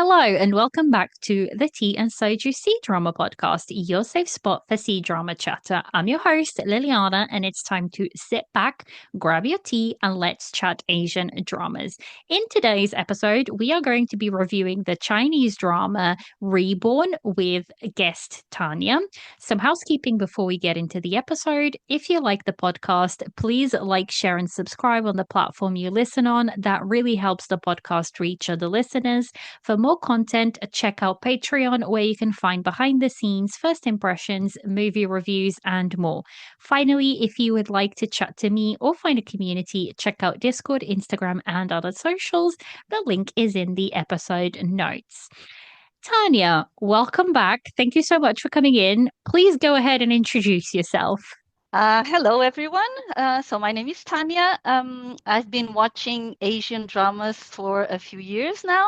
Hello and welcome back to the Tea and Soju C-Drama podcast, your safe spot for C-Drama chatter. I'm your host, Liliana, and it's time to sit back, grab your tea, and let's chat Asian dramas. In today's episode, we are going to be reviewing the Chinese drama Reborn with guest Tania. Some housekeeping before we get into the episode. If you like the podcast, please like, share, and subscribe on the platform you listen on. That really helps the podcast reach other listeners. For more content, check out Patreon, where you can find behind the scenes, first impressions, movie reviews, and more. Finally, if you would like to chat to me or find a community, check out Discord, Instagram, and other socials. The link is in the episode notes. Tania, welcome back. Thank you so much for coming in. Please go ahead and introduce yourself. Hello, everyone. So my name is Tania. I've been watching Asian dramas for a few years now,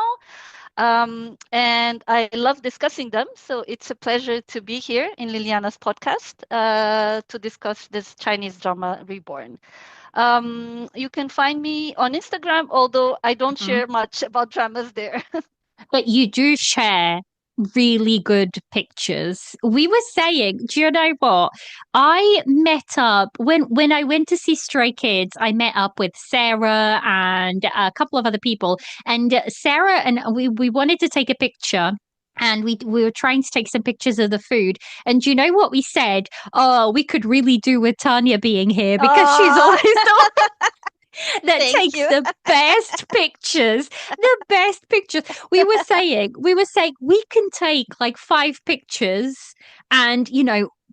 and I love discussing them. So it's a pleasure to be here in Liliana's podcast to discuss this Chinese drama, Reborn. You can find me on Instagram, although I don't share much about dramas there. But you do share really good pictures. We were saying, do you know what? I met up when I went to see Stray Kids, I met up with Sarah and a couple of other people. And Sarah and we wanted to take a picture. And we were trying to take some pictures of the food. And do you know what we said? Oh, we could really do with Tania being here because she's Oh, always the that thank takes you. the best pictures. The best pictures. We were saying we can take like 5 pictures and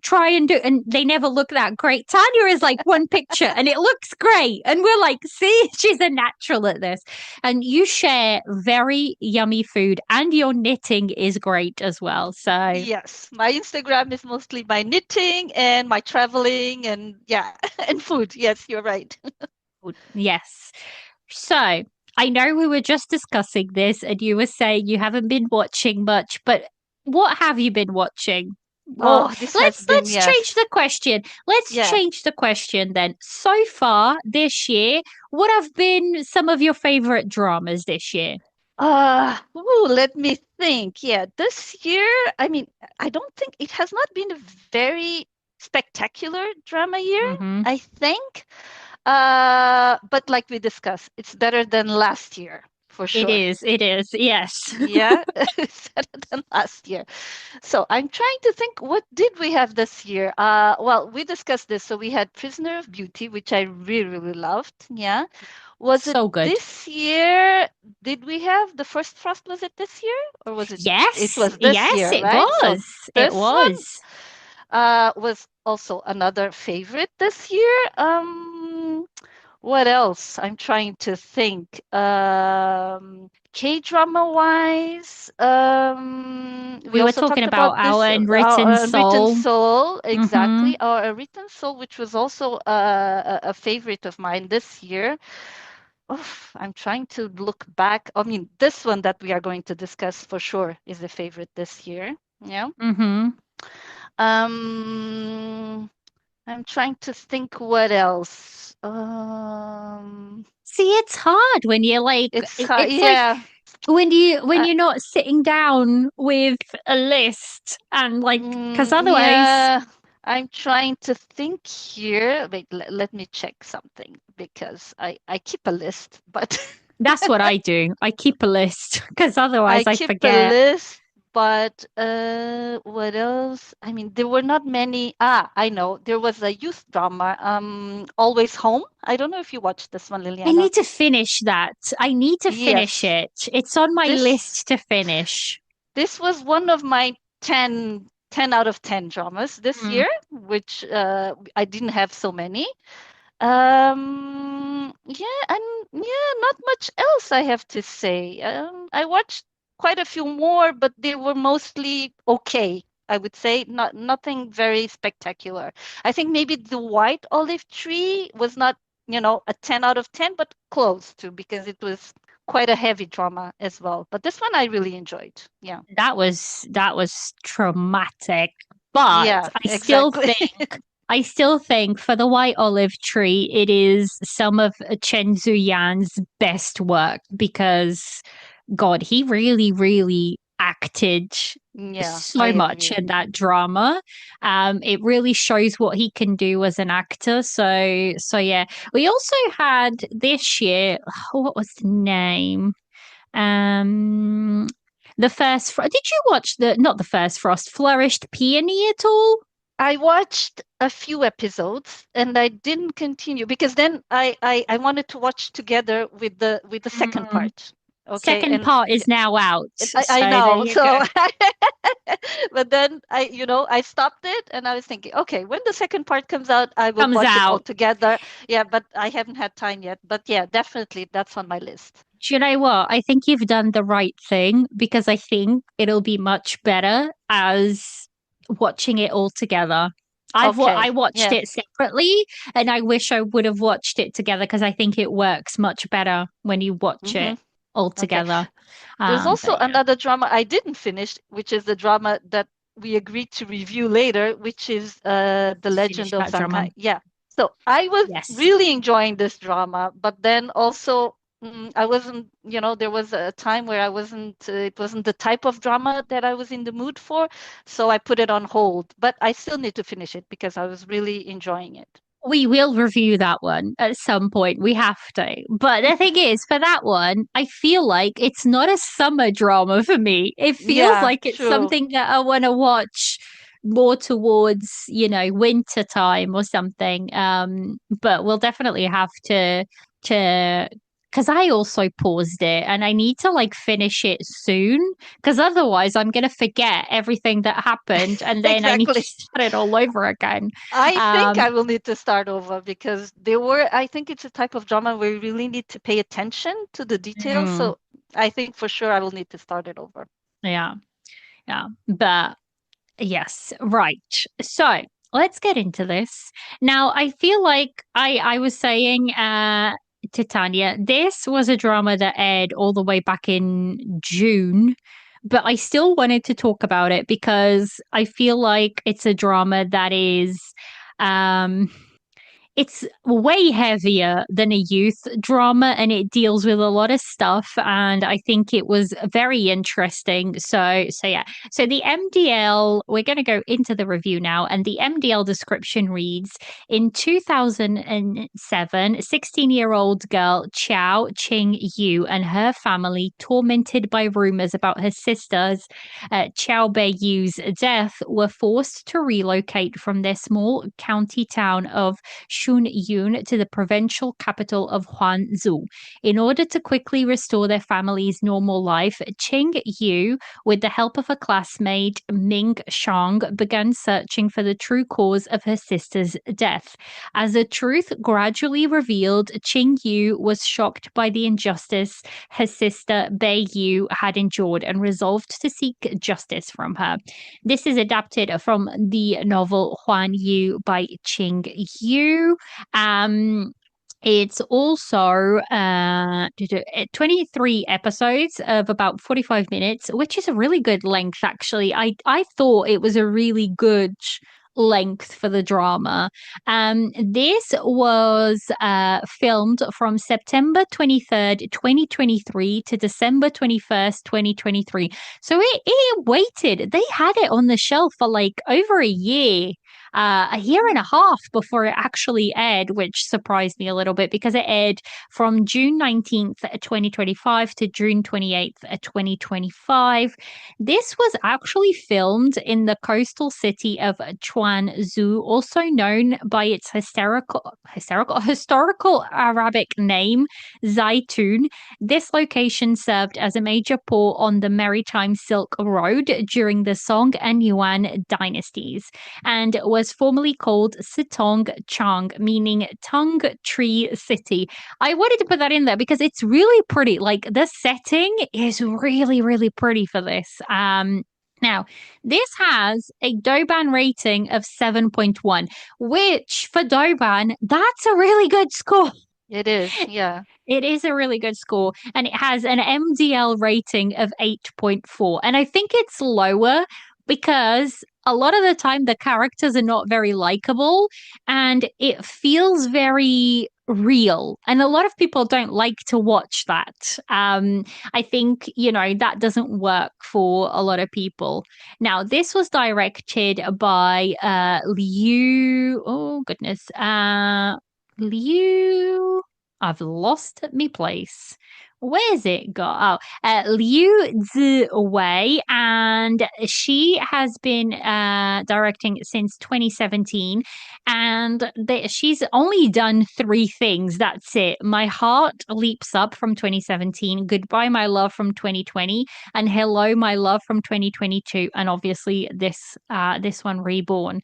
try and do, and they never look that great. Tanya is like one picture and it looks great. And we're like, see, she's a natural at this. And you share very yummy food and your knitting is great as well. So Yes, my Instagram is mostly my knitting and my traveling and yeah, and food. Yes, you're right. yes. So I know we were just discussing this, and you were saying you haven't been watching much, but what have you been watching? Well, Oh, this has let's been, let's change yes. the question. Let's Yeah. change the question then. So far this year, what have been some of your favorite dramas this year? Let me think. Yeah, this year, I mean, I don't think it has not been a very spectacular drama year, Mm-hmm. I think. But like we discussed, it's better than last year for It sure. is. It is. Yes. Yeah, it's better than last year. So I'm trying to think, what did we have this year? Well, we discussed this. So we had Prisoner of Beauty, which I really, really loved. Yeah. Was it So good. this year? Did we have the first Frost? Was it this year? Or was it? It Yes. was this Yes, year, it right? So was. It this one was. was also another favorite this year. What else? I'm trying to think. K-drama wise, we We were also talking talked about about our this unwritten Unwritten soul. Soul, Mm-hmm. exactly. Our Unwritten Soul, which was also a favorite of mine this year. Oof, I'm trying to look back. I mean, this one that we are going to discuss for sure is a favorite this year. Yeah. Mm-hmm. Um, I'm trying to think what else. See, it's hard when you're like, It's hard. it's like Yeah. when Uh, you're not sitting down with a list and like, because otherwise, yeah. I'm trying to think here. Wait, let me check something because I keep a list, but that's what I do. I keep a list because I otherwise I keep a forget. list, but what else? I mean, there were not many. I know. There was a youth drama, Always Home. I don't know if you watched this one, I Liliana. need to finish that. I need to finish Yes. it. It's on my This list to finish. this was one of my 10 out of 10 dramas this Mm. year, which I didn't have so many. Yeah, and yeah, not much else I have to say. I watched quite a few more, but they were mostly okay. I would say nothing very spectacular. I think maybe The White Olive Tree was not, a 10 out of 10, but close to because it was quite a heavy drama as well. But this one I really enjoyed. Yeah. That was traumatic, but Yeah, I still exactly. think I still think for the White Olive Tree, it is some of Chen Zuyan's best work because God, he really, really acted Yeah, I so much agree. in that drama. It really shows what he can do as an actor. So yeah. We also had this year, what was the name? Um, did you watch the not the first Frost, Flourished Peony at all? I watched a few episodes and I didn't continue because then I wanted to watch together with the second Mm. part. Okay, Second and part is now out. I So there know. you go. So but then I stopped it and I was thinking, okay, when the second part comes out, I will Comes watch it all out. together. Yeah, but I haven't had time yet. But yeah, definitely that's on my list. Do you know what? I think you've done the right thing because I think it'll be much better as watching it all together. Okay. I watched Yeah. it separately, and I wish I would have watched it together because I think it works much better when you watch Hmm. it all Okay. together. There's also But yeah, another drama I didn't finish, which is the drama that we agreed to review later, which is The finish Legend of that drama. Shanghai. Yeah. So I was Yes. really enjoying this drama, but then also I wasn't, there was a time where I wasn't, it wasn't the type of drama that I was in the mood for. So I put it on hold, but I still need to finish it because I was really enjoying it. We will review that one at some point. We have to. But the thing is, for that one, I feel like it's not a summer drama for me. It feels Yeah, like it's true. something that I want to watch more towards, winter time or something. But we'll definitely have to because I also paused it and I need to like finish it soon because otherwise I'm gonna forget everything that happened and then I need to Exactly. start it all over again. I think Um, I will need to start over because I think it's a type of drama where you really need to pay attention to the details. Mm, So I think for sure I will need to start it over. yeah, yeah. But yes, right. So let's get into this. Now, I feel like I was saying to Tanya, this was a drama that aired all the way back in June, but I still wanted to talk about it because I feel like it's a drama that is um it's way heavier than a youth drama and it deals with a lot of stuff and I think it was very interesting. So yeah. So the MDL, we're going to go into the review now and the MDL description reads in 2007, 16-year-old girl Chao Ching Yu and her family tormented by rumors about her sisters Chao Bei Yu's death were forced to relocate from their small county town of Shun-yun to the provincial capital of Huanzhou. In order to quickly restore their family's normal life, Qing Yu, with the help of a classmate, Ming Shang, began searching for the true cause of her sister's death. As the truth gradually revealed, Qing Yu was shocked by the injustice her sister Bei Yu had endured and resolved to seek justice from her. This is adapted from the novel Huan Yu by Qing Yu. It's also 23 episodes of about 45 minutes, which is a really good length, actually. I thought it was a really good length for the drama. This was filmed from September 23rd, 2023 to December 21st, 2023. So it waited. They had it on the shelf for like over a year and a half before it actually aired, which surprised me a little bit because it aired from June 19th, 2025 to June 28th, 2025. This was actually filmed in the coastal city of Chuanzhou, also known by its historical Arabic name, Zaitun. This location served as a major port on the Maritime Silk Road during the Song and Yuan dynasties and was formerly called Sitong Chang, meaning tongue tree city. I wanted to put that in there because it's really pretty. Like the setting is really, really pretty for this. Now, this has a Doban rating of 7.1, which for Doban, that's a really good score. It is, yeah. It is a really good score, and it has an MDL rating of 8.4. And I think it's lower because a lot of the time the characters are not very likable, and it feels very real, and a lot of people don't like to watch that. I think, that doesn't work for a lot of people. Now, this was directed by Liu. Oh goodness, Liu. I've lost me place. Where's it got? Oh, Liu Ziwei, and she has been directing since 2017, and she's only done three things. That's it. My Heart Leaps Up from 2017, Goodbye My Love from 2020, and Hello My Love from 2022, and obviously this one, Reborn.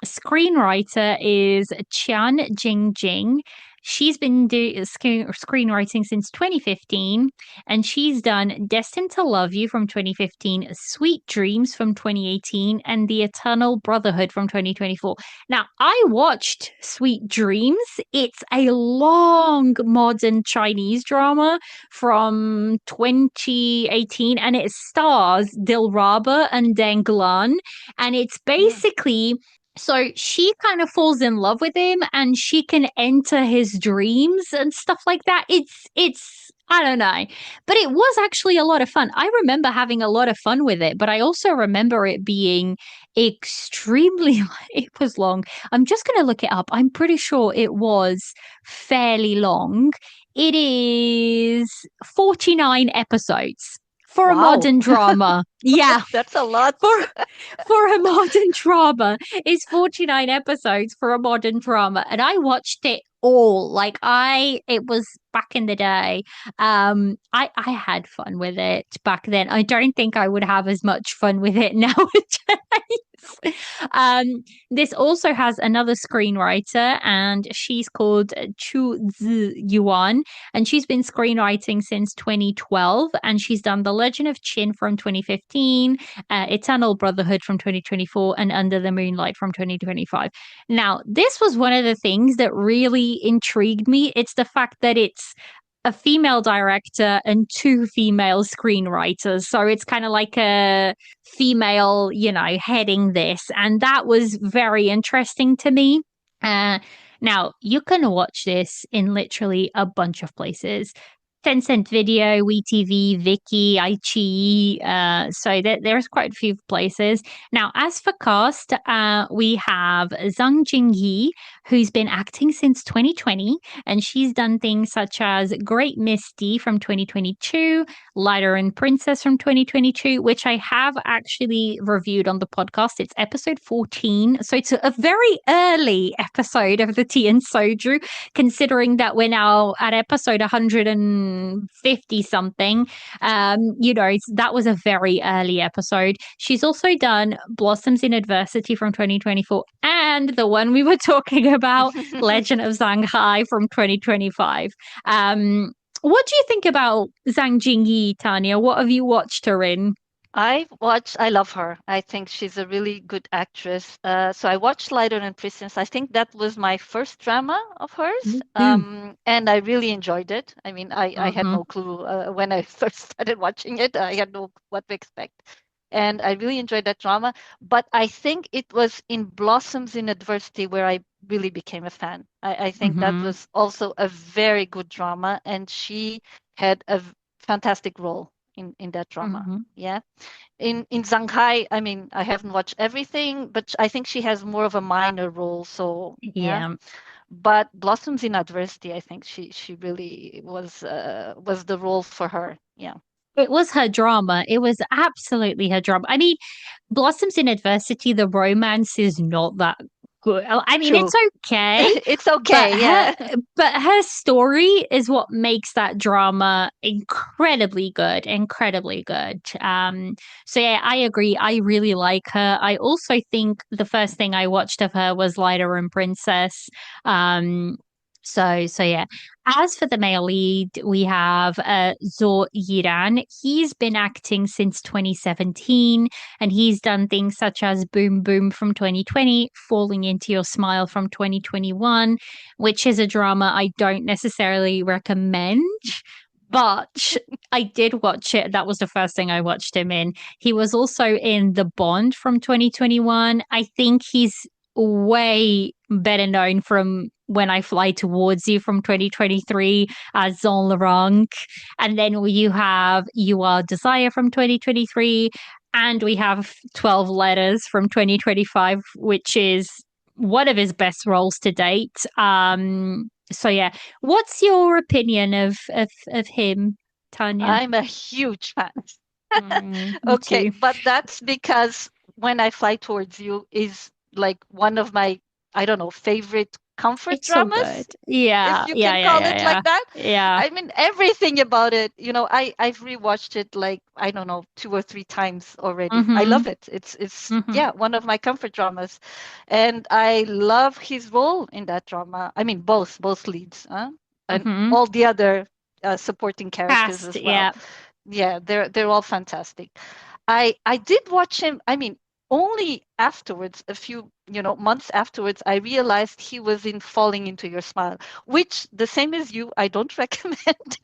Screenwriter is Jing. She's been screenwriting since 2015, and she's done Destined to Love You from 2015, Sweet Dreams from 2018, and The Eternal Brotherhood from 2024. Now, I watched Sweet Dreams. It's a long modern Chinese drama from 2018, and it stars Dilraba and Denglan, and it's Mm. basically, so she kind of falls in love with him, and she can enter his dreams and stuff like that. It's I don't know. But it was actually a lot of fun. I remember having a lot of fun with it, but I also remember it being extremely it was long. I'm just going to look it up. I'm pretty sure it was fairly long. It is 49 episodes for a Wow. modern drama. Yeah, That's a lot. for a modern drama. It's 49 episodes for a modern drama, and I watched it all. Like, it was back in the day. I had fun with it back then. I don't think I would have as much fun with it nowadays. This also has another screenwriter, and she's called Chu Zi Yuan, and she's been screenwriting since 2012, and she's done The Legend of Qin from 2015, Eternal Brotherhood from 2024, and Under the Moonlight from 2025. Now, this was one of the things that really intrigued me. It's the fact that it's a female director and two female screenwriters. So it's kind of like a female, heading this. And that was very interesting to me. Uh, Now, you can watch this in literally a bunch of places. Tencent Video, WeTV, Viki, iQIYI. So there's quite a few places. Now, as for cast, we have Zhang Jingyi, who's been acting since 2020, and she's done things such as Great Misty from 2022, Lighter and Princess from 2022, which I have actually reviewed on the podcast. It's episode 14. So it's a very early episode of the Tea and Soju, considering that we're now at episode 150 something. That was a very early episode. She's also done Blossoms in Adversity from 2024, and the one we were talking about, Legend of Shanghai from 2025. What do you think about Zhang Jingyi, Tania? What have you watched her in? I love her. I think she's a really good actress. So I watched Lighter and Prisons. I think that was my first drama of hers. Me too. And I really enjoyed it. I mean, I had Mm-hmm. no clue when I first started watching it. I had no what to expect. And I really enjoyed that drama. But I think it was in Blossoms in Adversity where I really became a fan. I think that Mm-hmm. was also a very good drama, and she had a fantastic role in that drama. Mm-hmm. Yeah. In Shanghai, I mean, I haven't watched everything, but I think she has more of a minor role. So yeah. Yeah. But Blossoms in Adversity, I think she really was the role for her. Yeah. It was her drama. It was absolutely her drama. I mean, Blossoms in Adversity, the romance is not that good. I mean, it's True. okay, It's but okay. her Yeah. but her story is what makes that drama incredibly good, incredibly good. So yeah, I agree. I really like her. I also think the first thing I watched of her was Lighter and Princess. So yeah. As for the male lead, we have Zhou Yiran. He's been acting since 2017, and he's done things such as Boom Boom from 2020, Falling Into Your Smile from 2021, which is a drama I don't necessarily recommend. But I did watch it. That was the first thing I watched him in. He was also in The Bond from 2021. I think he's way better known from When I Fly Towards You from 2023 as Zhang Larang. And then you have You Are Desire from 2023. And we have 12 Letters from 2025, which is one of his best roles to date. So yeah, what's your opinion of him, Tanya? I'm a huge fan. Me Okay, too. but that's because When I Fly Towards You is like one of my, I don't know, favorite comfort It's so good. dramas, if Yeah, you yeah, can yeah, call yeah, it yeah. like that. Yeah. I mean, everything about it, I've rewatched it like, I don't know, 2 or 3 times already. I Mm-hmm. love it. It's Mm-hmm. yeah, one of my comfort dramas. And I love his role in that drama. I mean, both leads, and Mm-hmm. all the other supporting characters Cast, as well. yeah. Yeah, they're all fantastic. I did watch him. I mean, only afterwards, a few, months afterwards, I realized he was in Falling Into Your Smile, which the same as you, I don't recommend.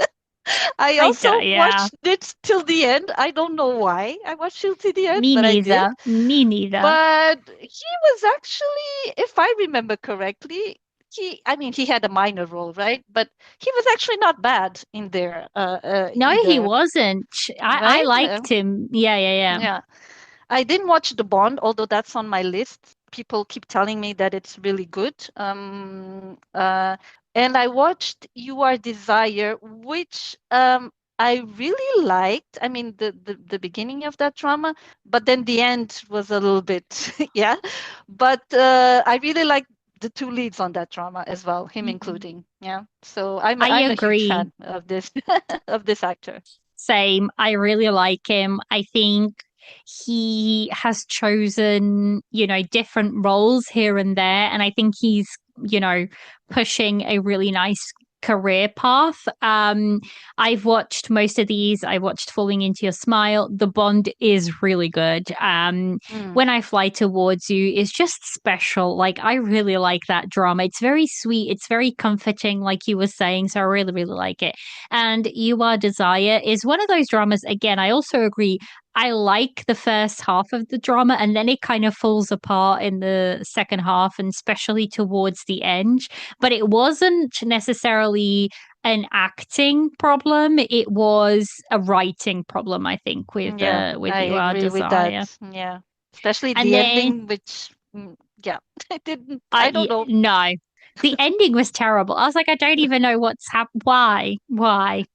I I also do, yeah. watched it till the end. I don't know why I watched it till the end, Me but I did. neither. Me neither. But he was actually, if I remember correctly, I mean, he had a minor role, right? But he was actually not bad in there, No, he either, wasn't. I right? liked him. Yeah, yeah, yeah. Yeah. I didn't watch The Bond, although that's on my list. People keep telling me that it's really good. And I watched You Are Desire, which I really liked. I mean, the beginning of that drama, but then the end was a little bit, yeah. But I really liked the two leads on that drama as well, him Mhm. including. Yeah. So I'm I I'm a huge agree. fan of this of this actor. Same. I really like him. I think he has chosen, different roles here and there. And I think he's, pushing a really nice career path. I've watched most of these. I watched Falling Into Your Smile. The Bond is really good. Mm, When I Fly Towards You is just special. Like, I really like that drama. It's very sweet. It's very comforting, like you were saying. So I really, really like it. And You Are Desire is one of those dramas. Again, I also agree. I like the first half of the drama, and then it kind of falls apart in the second half, and especially towards the end. But it wasn't necessarily an acting problem, it was a writing problem, I think, yeah, with I You Are agree with Desire. that. Yeah. Especially And the then ending, which, yeah, I don't know. no, the ending was terrible. I was like, I don't even know what's happened. Why?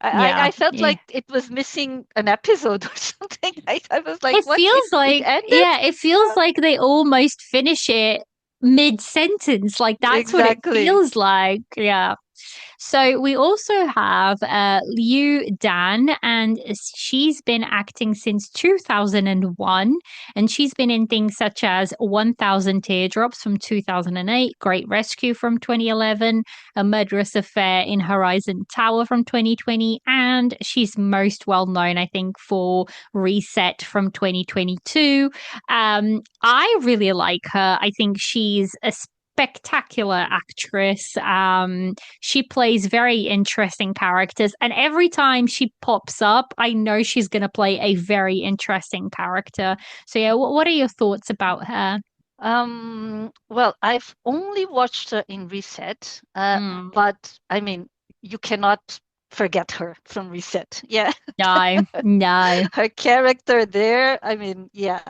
Yeah, I felt yeah. like it was missing an episode or something. I was like, It what? It feels it like, ended? yeah, it feels like they almost finish it mid sentence. Like that's what it Exactly. feels like. Yeah. So we also have Liu Dan, and she's been acting since 2001, and she's been in things such as 1,000 Teardrops from 2008, Great Rescue from 2011, A Murderous Affair in Horizon Tower from 2020, and she's most well known, I think, for Reset from 2022. I really like her. I think she's a spectacular actress. She plays very interesting characters, and every time she pops up, I know she's going to play a very interesting character. So, yeah, what are your thoughts about her? Well, I've only watched her in Reset, Mm, but I mean, you cannot forget her from Reset. Yeah. no, no, Her character there, I mean, yeah.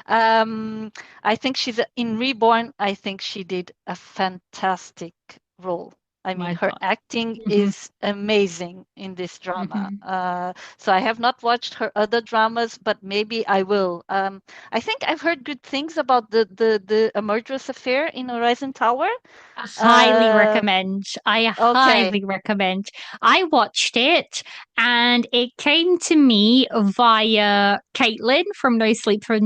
Um, I think in Reborn, I think she did a fantastic role. I mean, my her God. acting Hmm. is amazing in this drama. Hmm. So I have not watched her other dramas, but maybe I will. I think I've heard good things about the A Murderous Affair in Horizon Tower. Highly Uh, recommend. I okay. highly recommend. I watched it and it came to me via Caitlin from No Sleep for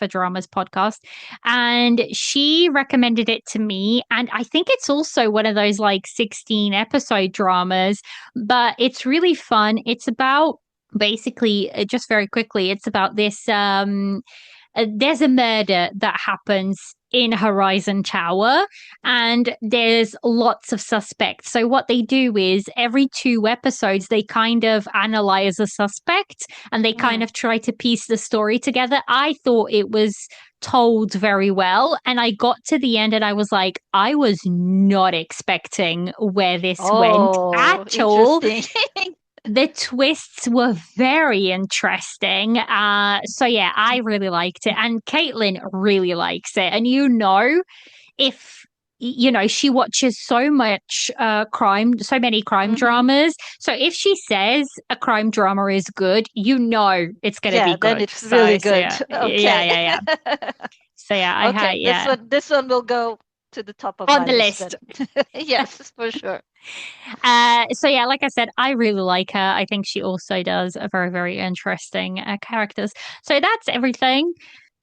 Dramas podcast. And she recommended it to me. And I think it's also one of those like 16 episode dramas, but it's really fun. It's about basically, just very quickly, it's about this there's a murder that happens in Horizon Tower, and there's lots of suspects. So what they do is every 2 episodes they kind of analyze a suspect and they kind Mm. of try to piece the story together. I thought it was told very well, and I got to the end and I was like, I was not expecting where this went Oh, at all. interesting. The twists were very interesting. So yeah, I really liked it, and Caitlin really likes it. And if she watches so much crime, so many crime Hmm. dramas. So if she says a crime drama is good, it's gonna be Yeah, then good. it's So really so good. yeah, yeah, Okay. yeah, yeah. So yeah, I had Okay, this yeah one will go to the top of on my the list list. then. Yes, for sure. So yeah, like I said, I really like her. I think she also does a very, very interesting characters. So that's everything.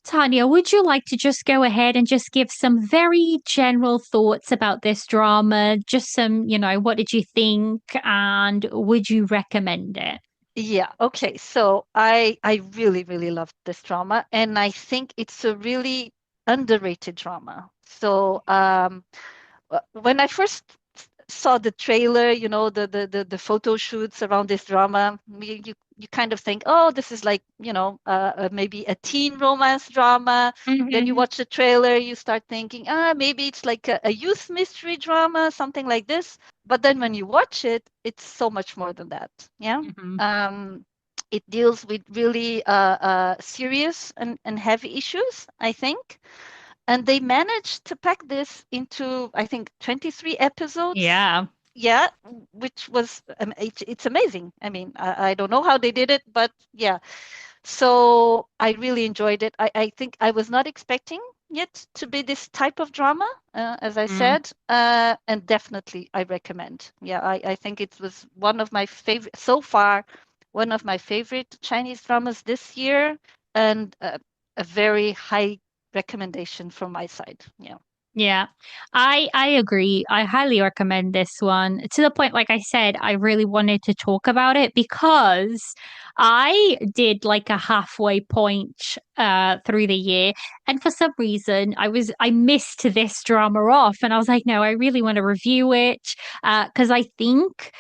Tanya, would you like to just go ahead and just give some very general thoughts about this drama? Just some, what did you think and would you recommend it? Yeah, okay. So I really really loved this drama, and I think it's a really underrated drama. So when I first saw the trailer, the photo shoots around this drama, you kind of think, oh, this is like, maybe a teen romance drama. Then you Hmm. watch the trailer, you start thinking, maybe it's like a youth mystery drama, something like this. But then when you watch it, it's so much more than that. Yeah. Hmm. Um, it deals with really serious and heavy issues, I think. And they managed to pack this into, I think, 23 episodes. Yeah. Yeah, which was, it's amazing. I mean, I don't know how they did it, but yeah. So I really enjoyed it. I think I was not expecting it to be this type of drama, as I Mm. said, and definitely I recommend. Yeah, I think it was one of my favorite so far, one of my favorite Chinese dramas this year, and a very high recommendation from my side. Yeah. Yeah, I agree. I highly recommend this one to the point, like I said, I really wanted to talk about it because I did like a halfway point through the year, and for some reason I missed this drama off, and I was like, no, I really want to review it because I think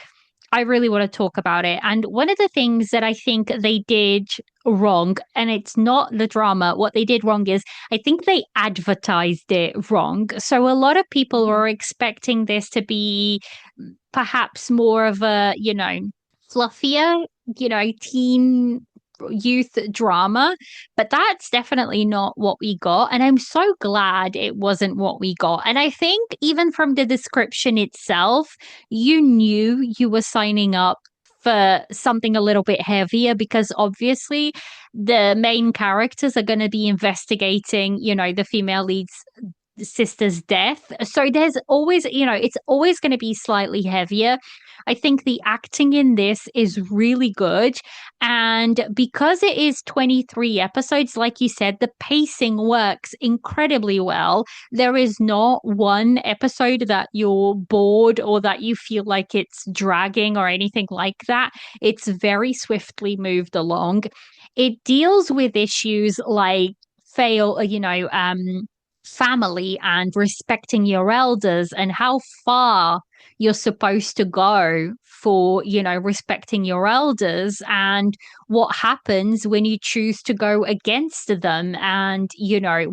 I really want to talk about it. And one of the things that I think they did wrong, and it's not the drama, what they did wrong is I think they advertised it wrong. So a lot of people Mhm. were expecting this to be perhaps more of a, fluffier, teen youth drama, but that's definitely not what we got. And I'm so glad it wasn't what we got. And I think even from the description itself, you knew you were signing up for something a little bit heavier because obviously the main characters are going to be investigating, the female lead's sister's death. So there's always, it's always going to be slightly heavier. I think the acting in this is really good. And because it is 23 episodes, like you said, the pacing works incredibly well. There is not one episode that you're bored or that you feel like it's dragging or anything like that. It's very swiftly moved along. It deals with issues like family and respecting your elders and how far you're supposed to go for, respecting your elders and what happens when you choose to go against them and,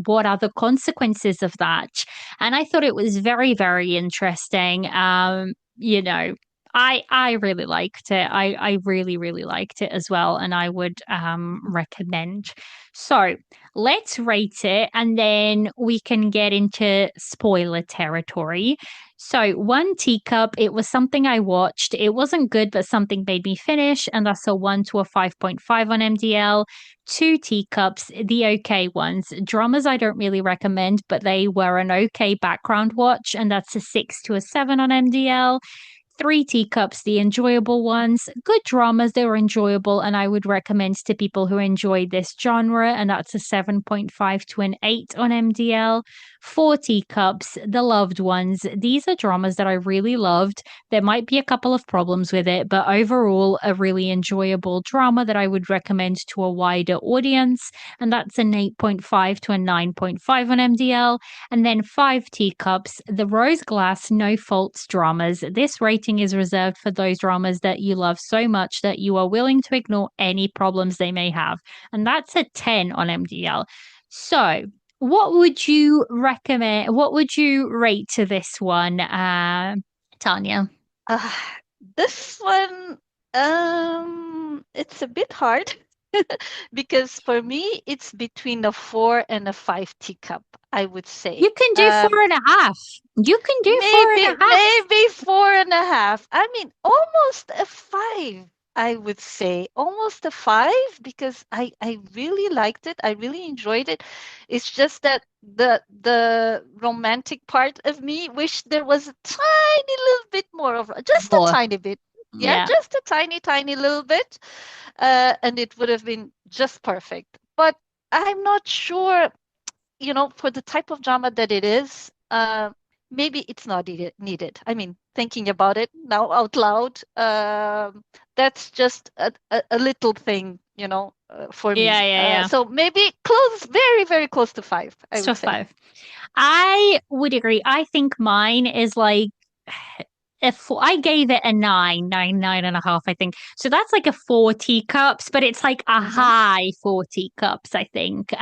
what are the consequences of that. And I thought it was very, very interesting. I really liked it. I really, really liked it as well. And I would recommend. So let's rate it and then we can get into spoiler territory. So, one teacup, it was something I watched. It wasn't good, but something made me finish. And that's a 1 to a 5.5 on MDL. Two teacups, the okay ones. Dramas I don't really recommend, but they were an okay background watch. And that's a 6 to a 7 on MDL. Three Teacups, the enjoyable ones. Good dramas, they were enjoyable, and I would recommend to people who enjoy this genre, and that's a 7.5 to an 8 on MDL. Four Teacups, the loved ones. These are dramas that I really loved. There might be a couple of problems with it, but overall, a really enjoyable drama that I would recommend to a wider audience, and that's an 8.5 to a 9.5 on MDL. And then Five Teacups, the Rose Glass No Faults dramas. This rating is reserved for those dramas that you love so much that you are willing to ignore any problems they may have. And that's a 10 on MDL. So, what would you recommend? What would you rate to this one, Tanya? Uh, this one, it's a bit hard because for me, it's between a 4 and a 5 teacup, I would You say. can do 4.5. You can do four and Maybe, a half. maybe 4.5. I mean, almost a 5, I would say. Almost a 5 because I really liked it. I really enjoyed it. It's just that the romantic part of me wished there was a tiny little bit more of just a More. tiny bit. Yeah, Yeah. just a tiny, tiny little bit. And it would have been just perfect. But I'm not sure, for the type of drama that it is, maybe it's not needed. I mean, thinking about it now out loud, that's just a little thing, for Yeah, me. yeah, yeah. So maybe close, very, very close to 5, I would So say. 5. I would agree. I think mine is like if I gave it a 9.5, I think. So that's like a 4 teacups, but it's like a Hmm. high 4 teacups, I think.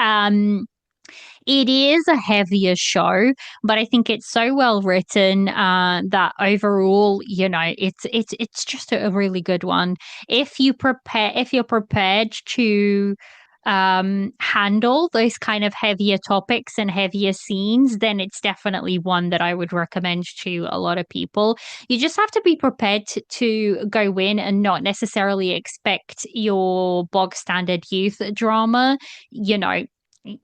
It is a heavier show, but I think it's so well written that overall, it's just a really good one. If you're prepared to handle those kind of heavier topics and heavier scenes, then it's definitely one that I would recommend to a lot of people. You just have to be prepared to go in and not necessarily expect your bog standard youth drama. You know,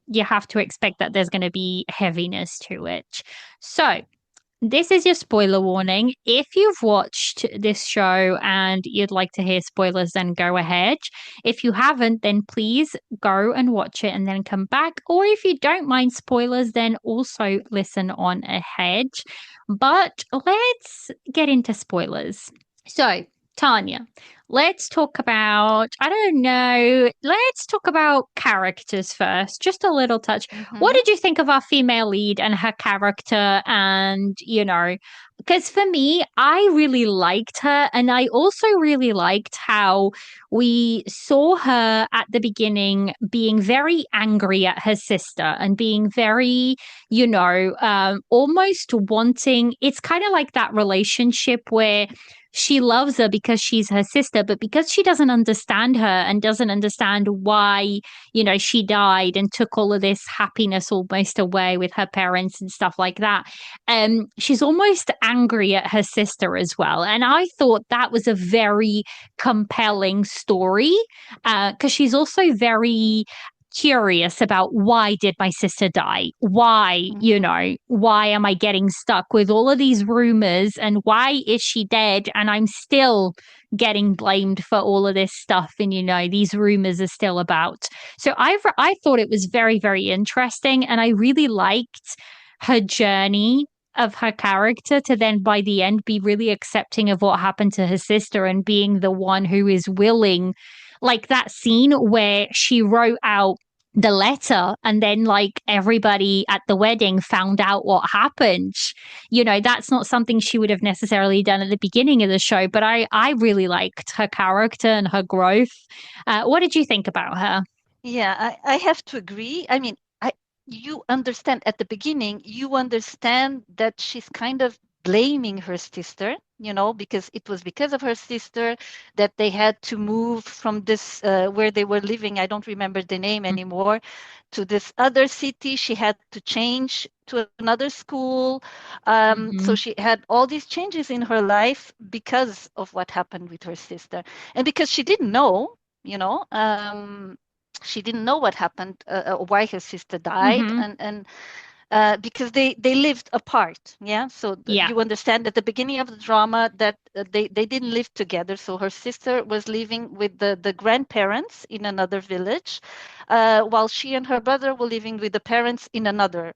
you have to expect that there's going to be heaviness to it. So, this is your spoiler warning. If you've watched this show and you'd like to hear spoilers, then go ahead. If you haven't, then please go and watch it and then come back. Or if you don't mind spoilers, then also listen on ahead. But let's get into spoilers. So, Tanya, let's talk about, I don't know, let's talk about characters first. Just a little touch. What Hmm. did you think of our female lead and her character? And, because for me, I really liked her. And I also really liked how we saw her at the beginning being very angry at her sister and being very, almost wanting, it's kind of like that relationship where she loves her because she's her sister, but because she doesn't understand her and doesn't understand why, she died and took all of this happiness almost away with her parents and stuff like that. She's almost angry at her sister as well. And I thought that was a very compelling story because she's also very curious about why did my sister die? Why, Hmm. why am I getting stuck with all of these rumors and why is she dead and I'm still getting blamed for all of this stuff and these rumors are still about. So I thought it was very very interesting and I really liked her journey of her character to then by the end be really accepting of what happened to her sister and being the one who is willing, like that scene where she wrote out the letter and then like everybody at the wedding found out what happened. That's not something she would have necessarily done at the beginning of the show, but I really liked her character and her growth. What did you think about her? Yeah, I have to agree. I mean, you understand at the beginning, you understand that she's kind of blaming her sister, because it was because of her sister that they had to move from this where they were living. I don't remember the name anymore, to this other city. She had to change to another school. So Mm-hmm. she had all these changes in her life because of what happened with her sister. And because she didn't know, you know, she didn't know what happened, why her sister died, Mm-hmm. and because they lived apart. Yeah, so Yeah. you understand at the beginning of the drama that they didn't live together. So her sister was living with the grandparents in another village, while she and her brother were living with the parents in another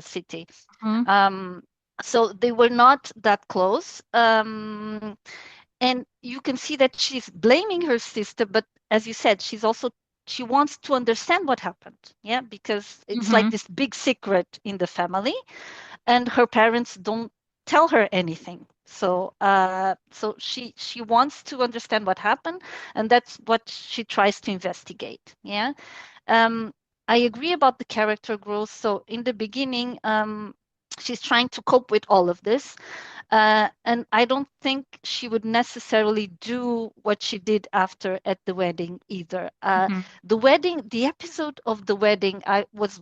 city. Mm-hmm. Um, so they were not that close. And you can see that she's blaming her sister, but as you said, she wants to understand what happened. Yeah, because it's like Mm-hmm. this big secret in the family, and her parents don't tell her anything. So she wants to understand what happened, and that's what she tries to investigate. Yeah. um, I agree about the character growth. So in the beginning, she's trying to cope with all of this, and I don't think she would necessarily do what she did after at the wedding either. Mm-hmm. The episode of the wedding, I was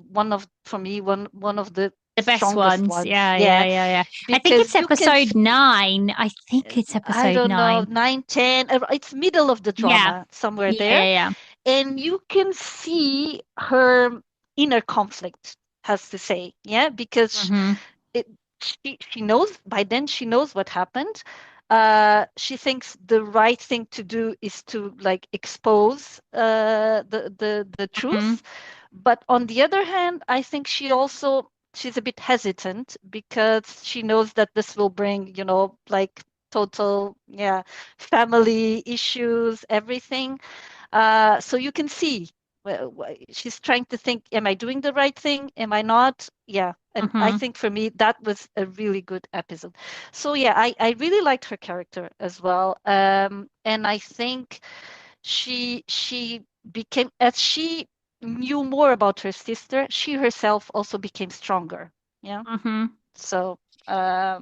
for me, one of the The best strongest ones. ones. Yeah, yeah, Yeah, yeah, yeah. I think it's because you can, episode 9. I think it's I episode don't know, 9. 9, 10, it's middle of the Yeah. drama, somewhere Yeah, there, yeah, yeah. and you can see her inner conflict, has to say, yeah, because Mm-hmm. it, she knows by then, she knows what happened. She thinks the right thing to do is to like expose the Mm-hmm. truth, but on the other hand, I think she's a bit hesitant because she knows that this will bring, like total, yeah, family issues, everything. So you can see, well, she's trying to think, am I doing the right thing? Am I not? Yeah. And I Mm-hmm. think for me, that was a really good episode. So yeah, I really liked her character as well. And I think she became, as she knew more about her sister, she herself also became stronger. Yeah. Mm-hmm. So,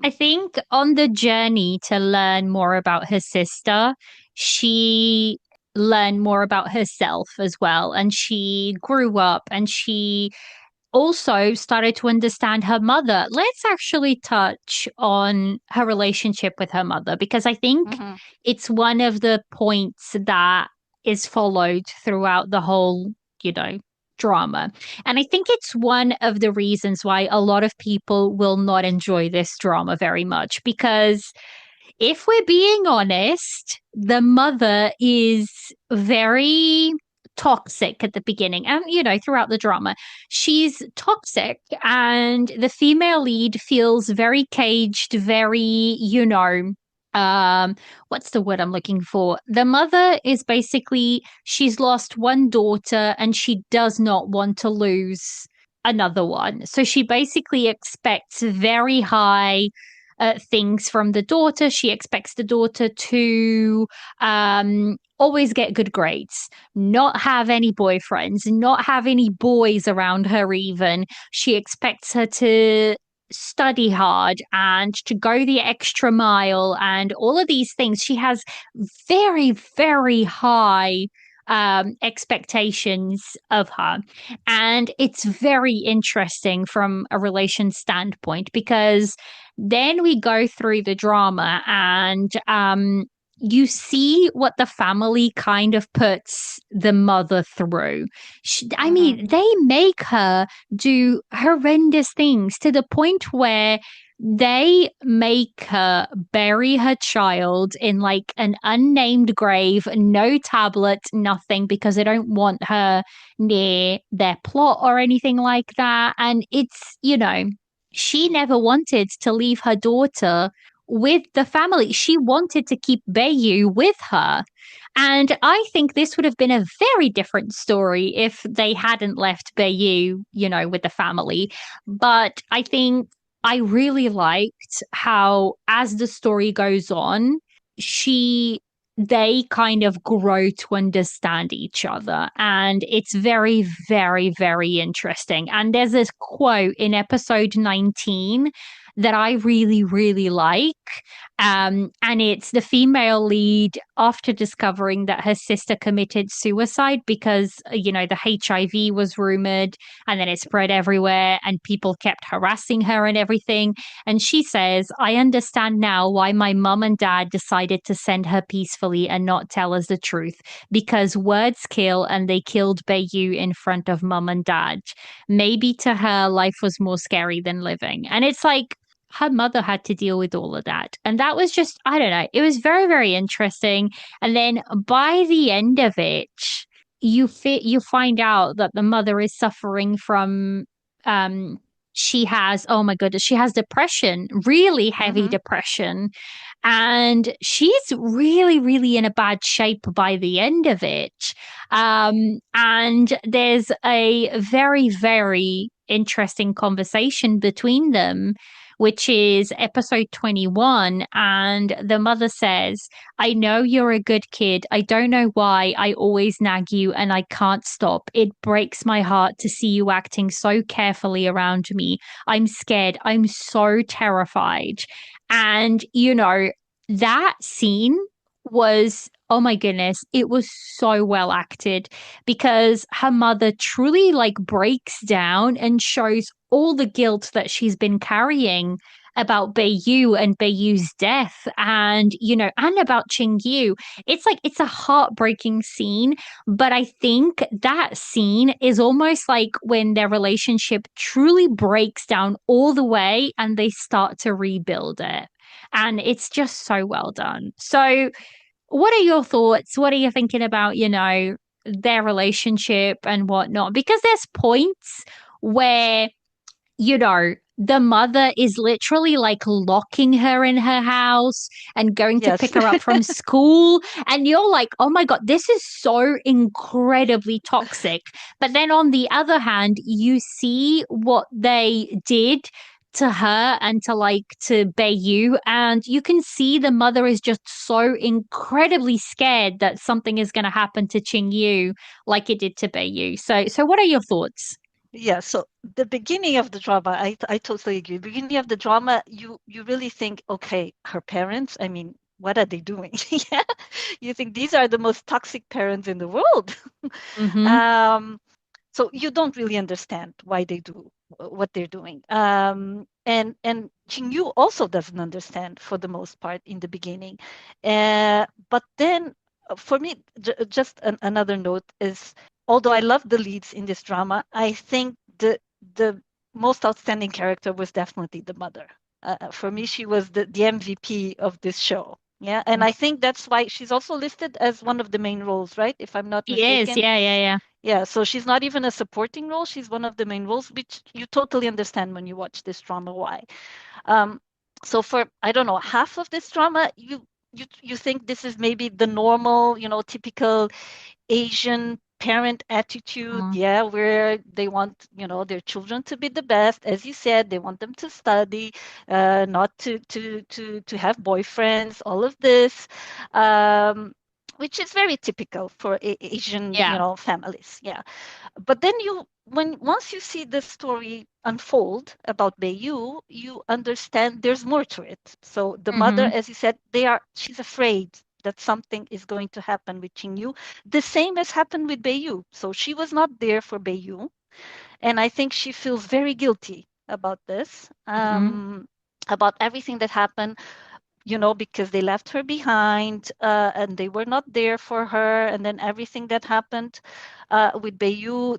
I um, think on the journey to learn more about her sister, she learned more about herself as well. And she grew up and she also started to understand her mother. Let's actually touch on her relationship with her mother because I think mhm, it's one of the points that is followed throughout the whole, you know, drama. And I think it's one of the reasons why a lot of people will not enjoy this drama very much because if we're being honest, the mother is very toxic at the beginning and throughout the drama she's toxic and the female lead feels very caged, very um what's the word I'm looking for. The mother is basically she's lost one daughter and she does not want to lose another one, so she basically expects very high things from the daughter. She expects the daughter to always get good grades, not have any boyfriends, not have any boys around her, even. She expects her to study hard and to go the extra mile and all of these things. She has very, very high expectations of her. And it's very interesting from a relation standpoint because then we go through the drama and you see what the family kind of puts the mother through. I mhm, mean, they make her do horrendous things to the point where they make her bury her child in like an unnamed grave, no tablet, nothing, because they don't want her near their plot or anything like that. And it's, she never wanted to leave her daughter with the family. She wanted to keep Bayu with her. And I think this would have been a very different story if they hadn't left Bayu, with the family. But I think I really liked how, as the story goes on, she they kind of grow to understand each other. And it's very, very, very interesting. And there's this quote in episode 19 that I really, really like. And it's the female lead after discovering that her sister committed suicide because, the HIV was rumored and then it spread everywhere and people kept harassing her and everything. And she says, I understand now why my mum and dad decided to send her peacefully and not tell us the truth because words kill and they killed Bayu in front of mum and dad. Maybe to her, life was more scary than living. And it's like, her mother had to deal with all of that. And that was just, I don't know, it was very, very interesting. And then by the end of it, you find out that the mother is suffering from um she has, oh my goodness, she has depression, really heavy Mm-hmm. depression, and she's really, really in a bad shape by the end of it. And there's a very, very interesting conversation between them, which is episode 21. And the mother says, I know you're a good kid. I don't know why I always nag you and I can't stop. It breaks my heart to see you acting so carefully around me. I'm scared. I'm so terrified. And, that scene was, oh my goodness, it was so well acted because her mother truly like breaks down and shows all the guilt that she's been carrying about Beiyu and Beiyu's death and, and about Qingyu. It's like, it's a heartbreaking scene, but I think that scene is almost like when their relationship truly breaks down all the way and they start to rebuild it. And it's just so well done. So, what are your thoughts? What are you thinking about, their relationship and whatnot? Because there's points where the mother is literally like locking her in her house and going to Yes. pick her up from school. And you're like, oh my God, this is so incredibly toxic. But then on the other hand, you see what they did to her and to Beiyu, and you can see the mother is just so incredibly scared that something is going to happen to Qingyu like it did to Beiyu. So what are your thoughts? Yeah, so the beginning of the drama, I totally agree. Beginning of the drama, you really think, okay, her parents, I mean, what are they doing? Yeah, you think these are the most toxic parents in the world. Mm-hmm. Um, so you don't really understand why they do what they're doing. And Jingyu also doesn't understand for the most part in the beginning. But then for me, just another note is, although I love the leads in this drama, I think the most outstanding character was definitely the mother. For me, she was the MVP of this show. Yeah, and I think that's why she's also listed as one of the main roles, right? If I'm not She is, mistaken. yeah, yeah, yeah. Yeah, so she's not even a supporting role. She's one of the main roles, which you totally understand when you watch this drama why. Um, so for, I don't know, half of this drama, you think this is maybe the normal, typical Asian parent attitude, Mm, yeah, where they want, their children to be the best. As you said, they want them to study, not to have boyfriends, all of this. Which is very typical for Asian, yeah. families. Yeah. But then once you see the story unfold about Beiyu, you understand there's more to it. So the mother, Mm-hmm. as you said, she's afraid that something is going to happen with Qingyu. The same has happened with Beiyu. So she was not there for Beiyu. And I think she feels very guilty about this, Mm-hmm. about everything that happened, because they left her behind, and they were not there for her. And then everything that happened with Beiyu,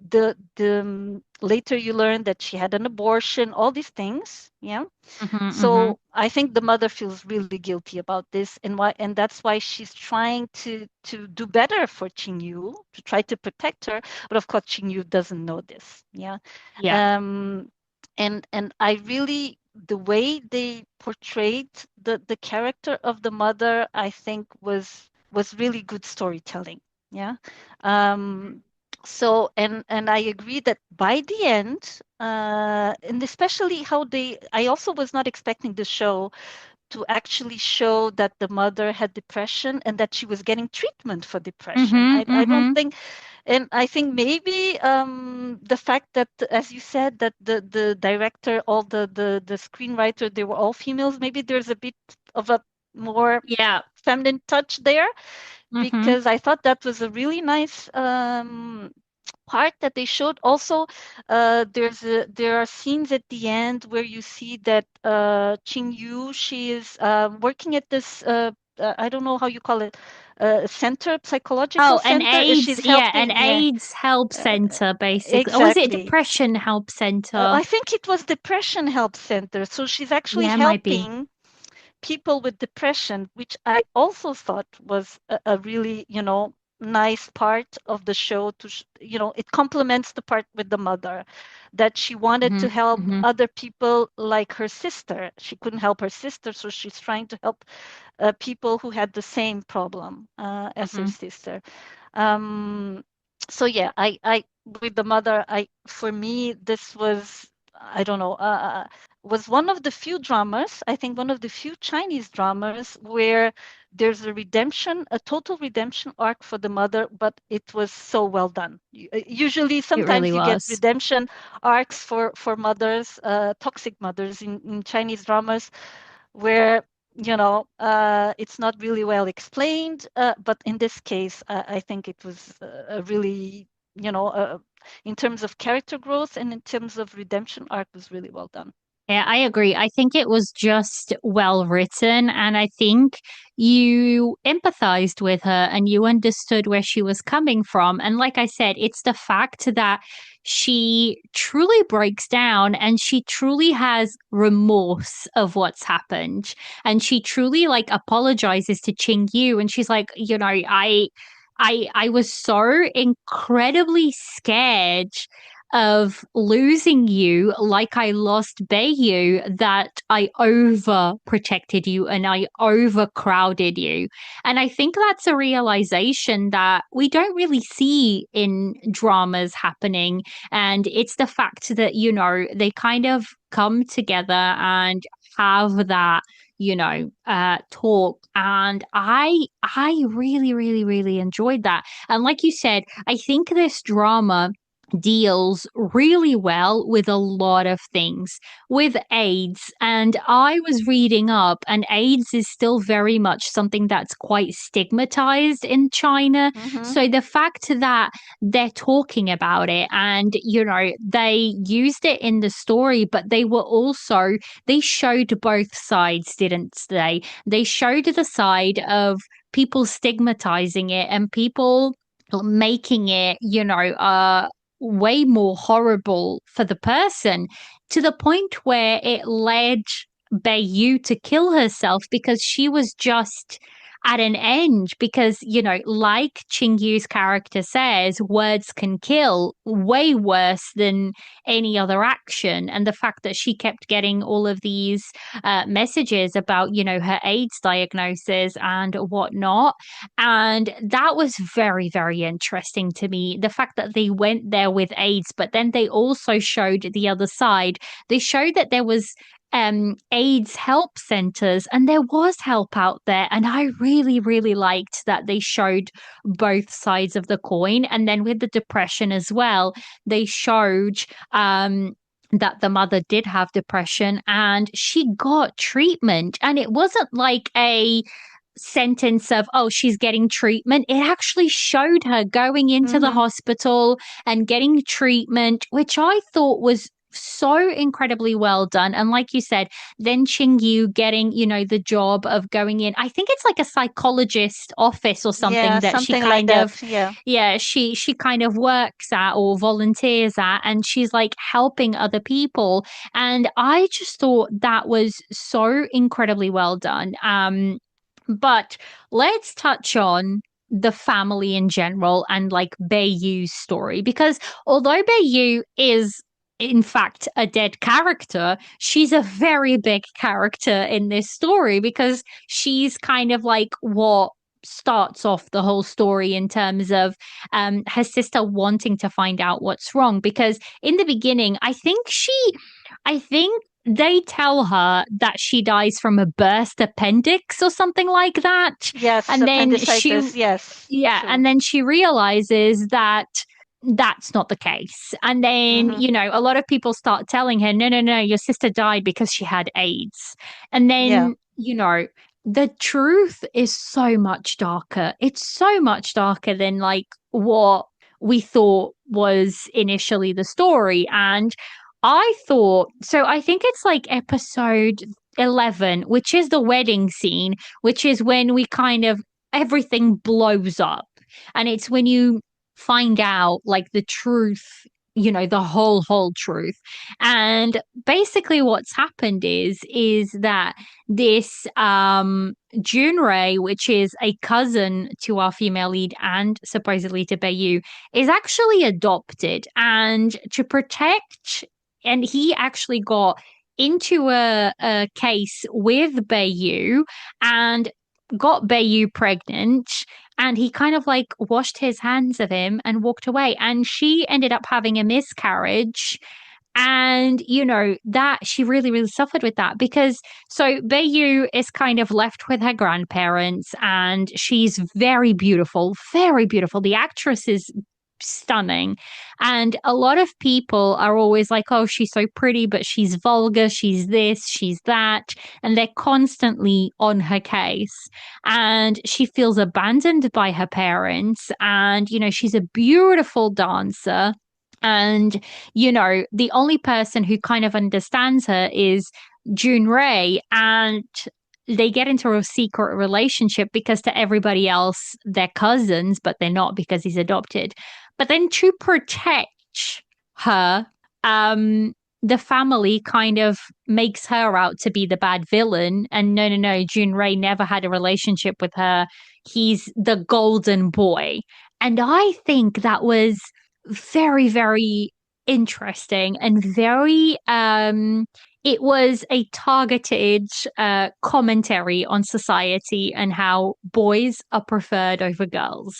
later you learn that she had an abortion, all these things. Yeah. Mm-hmm. Mm-hmm. So I think the mother feels really guilty about this, and that's why she's trying to do better for Qingyu, to try to protect her. But of course, Qingyu doesn't know this. Yeah. Yeah. Um, and I really, the way they portrayed the character of the mother, I think was really good storytelling. Yeah. Um, so and I agree that by the end, and especially how I also was not expecting the show to actually show that the mother had depression and that she was getting treatment for depression. Mm-hmm. I don't Mm-hmm. think, and I think maybe the fact that, as you said, that the director, all the screenwriter, they were all females. Maybe there's a bit of a more Yeah. feminine touch there, Mm-hmm. because I thought that was a really nice part that they showed. Also, there are scenes at the end where you see that Qing Yu, she is working at this I don't know how you call it, center, psychological Oh, an center. AIDS, She's yeah, an helping, yeah, AIDS help uh, center, basically. Or was it a exactly. depression help center? I think it was Depression Help Center. So she's actually Yeah, might be. helping people with depression, which I also thought was a really, nice part of the show it complements the part with the mother, that she wanted Mm-hmm. to help Mm-hmm. other people like her sister. She couldn't help her sister, so she's trying to help people who had the same problem as her Mm-hmm. sister. Um, so yeah, I with the mother, for me this was, I don't know, was one of the few dramas, I think one of the few Chinese dramas where there's a redemption, a total redemption arc for the mother, but it was so well done. Usually, It really sometimes you get was. redemption arcs for mothers, toxic mothers in Chinese dramas, where it's not really well explained. But in this case, I think it was a really, you know, uh, in terms of character growth and in terms of redemption arc, was really well done. Yeah, I agree. I think it was just well written, and I think you empathized with her and you understood where she was coming from. And like I said, it's the fact that she truly breaks down and she truly has remorse of what's happened. And she truly like apologizes to Ching Yu and she's like, I was so incredibly scared of losing you like I lost Bayu, that I over protected you and I overcrowded you. And I think that's a realization that we don't really see in dramas happening. And it's the fact that, they kind of come together and have that talk, and I really really really enjoyed that. And like you said, I think this drama deals really well with a lot of things with AIDS. And I was reading up, and AIDS is still very much something that's quite stigmatized in China. Hmm. So the fact that they're talking about it and, they used it in the story, but they showed both sides, didn't they? They showed the side of people stigmatizing it and people making it, way more horrible for the person, to the point where it led Bayu to kill herself because she was just at an end. Because, like Ching Yu's character says, words can kill way worse than any other action. And the fact that she kept getting all of these messages about, her AIDS diagnosis and whatnot, and that was very, very interesting to me. The fact that they went there with AIDS, but then they also showed the other side. They showed that there was AIDS help centers and there was help out there. And I really, really liked that they showed both sides of the coin. And then with the depression as well, they showed that the mother did have depression and she got treatment. And it wasn't like a sentence of, oh, she's getting treatment. It actually showed her going into the Hmm. hospital and getting treatment, which I thought was so incredibly well done. And like you said, then Ching Yu getting, the job of going in. I think it's like a psychologist office or Yeah, something that she something like kind of, that. Yeah. yeah, she kind of works at or volunteers at, and she's like helping other people. And I just thought that was so incredibly well done. But let's touch on the family in general and like Beiyu's story, because although Beiyu is in fact a dead character, she's a very big character in this story because she's kind of like what starts off the whole story in terms of her sister wanting to find out what's wrong. Because in the beginning, I think they tell her that she dies from a burst appendix or something like that. Yes, And then appendicitis. Yes, yeah, true. and then she realizes that that's not the case. And then, Hmm. you know, a lot of people start telling her, no, no, no, your sister died because she had AIDS. And Yeah. then, you know, the truth is so much darker. It's so much darker than like what we thought was initially the story. And I thought, so I think it's like episode 11, which is the wedding scene, which is when we kind of everything blows up. And it's when you find out like the truth, you know, the whole truth. And basically what's happened is that this Junrei, which is a cousin to our female lead and supposedly to Bayu, is actually adopted and to protect, and he actually got into a case with Bayu and got Bayu pregnant, and he kind of like washed his hands of him and walked away, and she ended up having a miscarriage. And you know that she really suffered with that because so Bayu is kind of left with her grandparents, and she's very beautiful. The actress is stunning, and a lot of people are always like, oh, she's so pretty but she's vulgar, she's this, she's that, and they're constantly on her case. And she feels abandoned by her parents, and you know she's a beautiful dancer. And you know, the only person who kind of understands her is June Ray, and they get into a secret relationship because to everybody else they're cousins, but they're not because he's adopted. But then to protect her, um, the family kind of makes her out to be the bad villain. And no, no, no, June Ray never had a relationship with her. He's the golden boy. And I think that was very interesting and very it was a targeted commentary on society and how boys are preferred over girls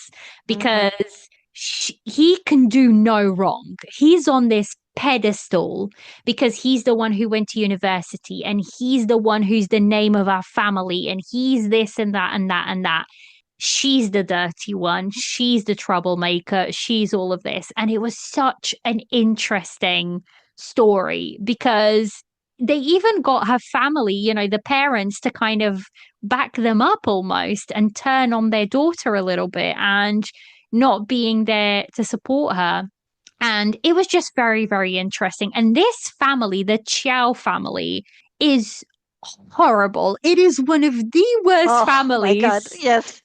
Hmm. because he can do no wrong. He's on this pedestal because he's the one who went to university, and he's the one who's the name of our family, and he's this and that and that and that. She's the dirty one. She's the troublemaker. She's all of this. And it was such an interesting story because they even got her family, you know, the parents to kind of back them up almost and turn on their daughter a little bit and not being there to support her. And it was just very interesting. And this family, the Chow family, is horrible. It is one of the worst Oh my God. families, Yes.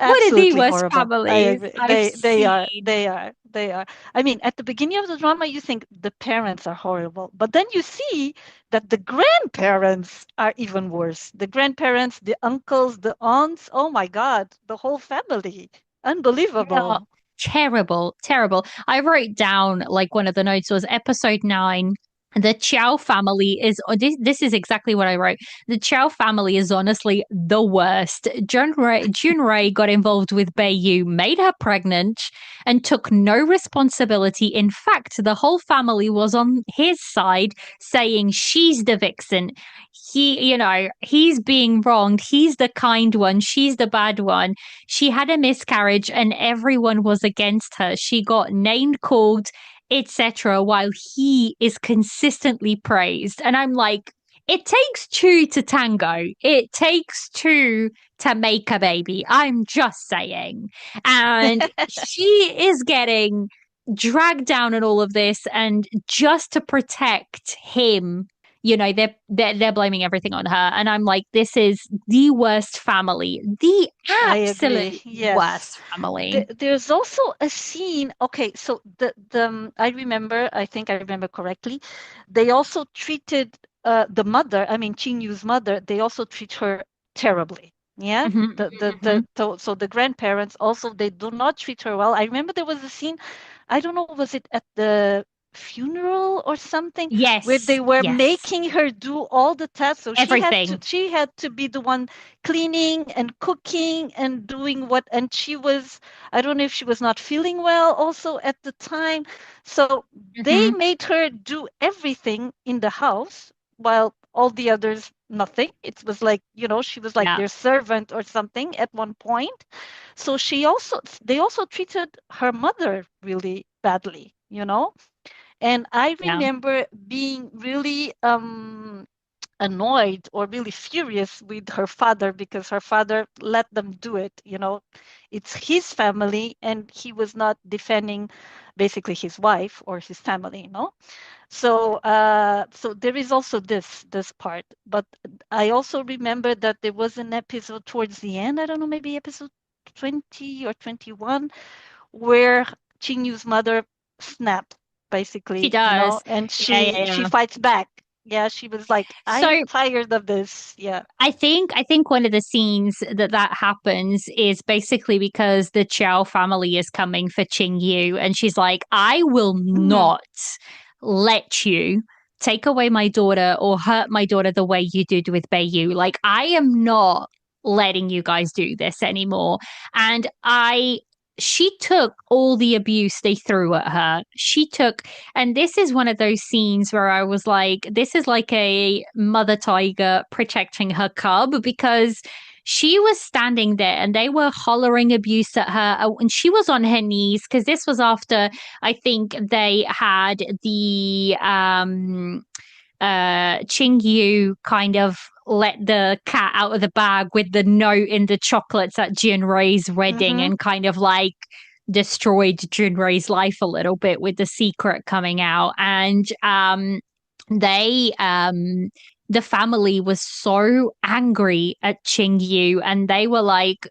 one of the Absolutely worst horrible. I families agree. I've They are. seen. They are. They are. I mean, at the beginning of the drama, you think the parents are horrible, but then you see that the grandparents are even worse. The grandparents, the uncles, the aunts. Oh my God, the whole family. Yeah, Unbelievable. terrible. I wrote down like one of the notes was episode 9. The Chow family is, this is exactly what I wrote. The Chow family is honestly the worst. Junrei got involved with Beiyu, made her pregnant, and took no responsibility. In fact, the whole family was on his side, saying she's the vixen. He, you know, he's being wronged. He's the kind one. She's the bad one. She had a miscarriage and everyone was against her. She got name called, etc., while he is consistently praised. And I'm like, it takes two to tango. It takes two to make a baby. I'm just saying. And she is getting dragged down in all of this, and just to protect him, you know, they're blaming everything on her. And I'm like, this is the worst family, the I agree. absolute Yes. worst family. There's also a scene. Okay, so I remember, I think I remember correctly. They also treated the mother, I mean Chinyu's mother, they also treat her terribly. Yeah? So the grandparents also they do not treat her well. I remember there was a scene, I don't know, was it at the funeral or something, where Yes, they were yes. making her do all the tasks. So Everything. she had to be the one cleaning and cooking and doing what, and she was, I don't know if she was not feeling well also at the time. So they Hmm. made her do everything in the house while all the others nothing. It was like, she was like Yeah, their servant or something at one point. So they also treated her mother really badly, and I yeah. remember being really annoyed or really furious with her father because her father let them do it. It's his family, and he was not defending basically his wife or his family. So there is also this part. But I also remember that there was an episode towards the end, I don't know, maybe episode 20 or 21, where Chinyu's mother snapped, She basically, does. and Yeah, yeah, she yeah. fights back. Yeah, she was like, I'm So tired of this. Yeah. I think one of the scenes that happens is basically because the Chow family is coming for Qing Yu, and she's like, "I will Hmm. not let you take away my daughter or hurt my daughter the way you did with Yu. Like, I am not letting you guys do this anymore." And she took all the abuse they threw at her. She took, and this is one of those scenes where I was like, this is like a mother tiger protecting her cub, because she was standing there and they were hollering abuse at her. And she was on her knees because this was after, I think, they had the Yu kind of let the cat out of the bag with the note in the chocolates at Jinrei's wedding, Hmm. and kind of like destroyed Jinrei's life a little bit with the secret coming out. And they the family was so angry at Yu, and they were like,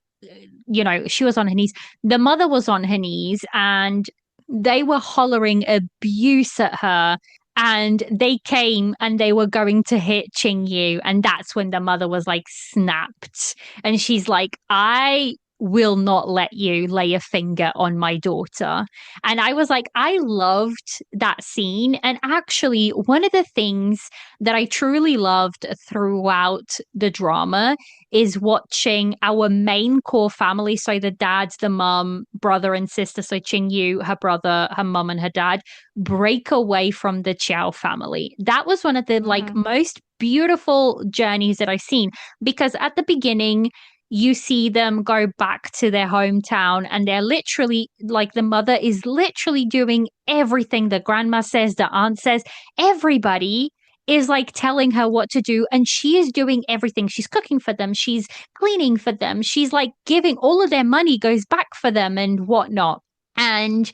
she was on her knees, the mother was on her knees, and they were hollering abuse at her, and they came and they were going to hit Yu, and that's when the mother was like snapped, and she's like, I will not let you lay a finger on my daughter. And I was like, I loved that scene. And actually, one of the things that I truly loved throughout the drama is watching our main core family. So the dad, the mum, brother, and sister. So Yu, her brother, her mum, and her dad break away from the Chow family. That was one of the like Hmm. most beautiful journeys that I've seen, because at the beginning, you see them go back to their hometown, and they're literally like, the mother is literally doing everything the grandma says, the aunt says, everybody is like telling her what to do, and she is doing everything. She's cooking for them, she's cleaning for them, she's like giving all of their money goes back for them and whatnot. And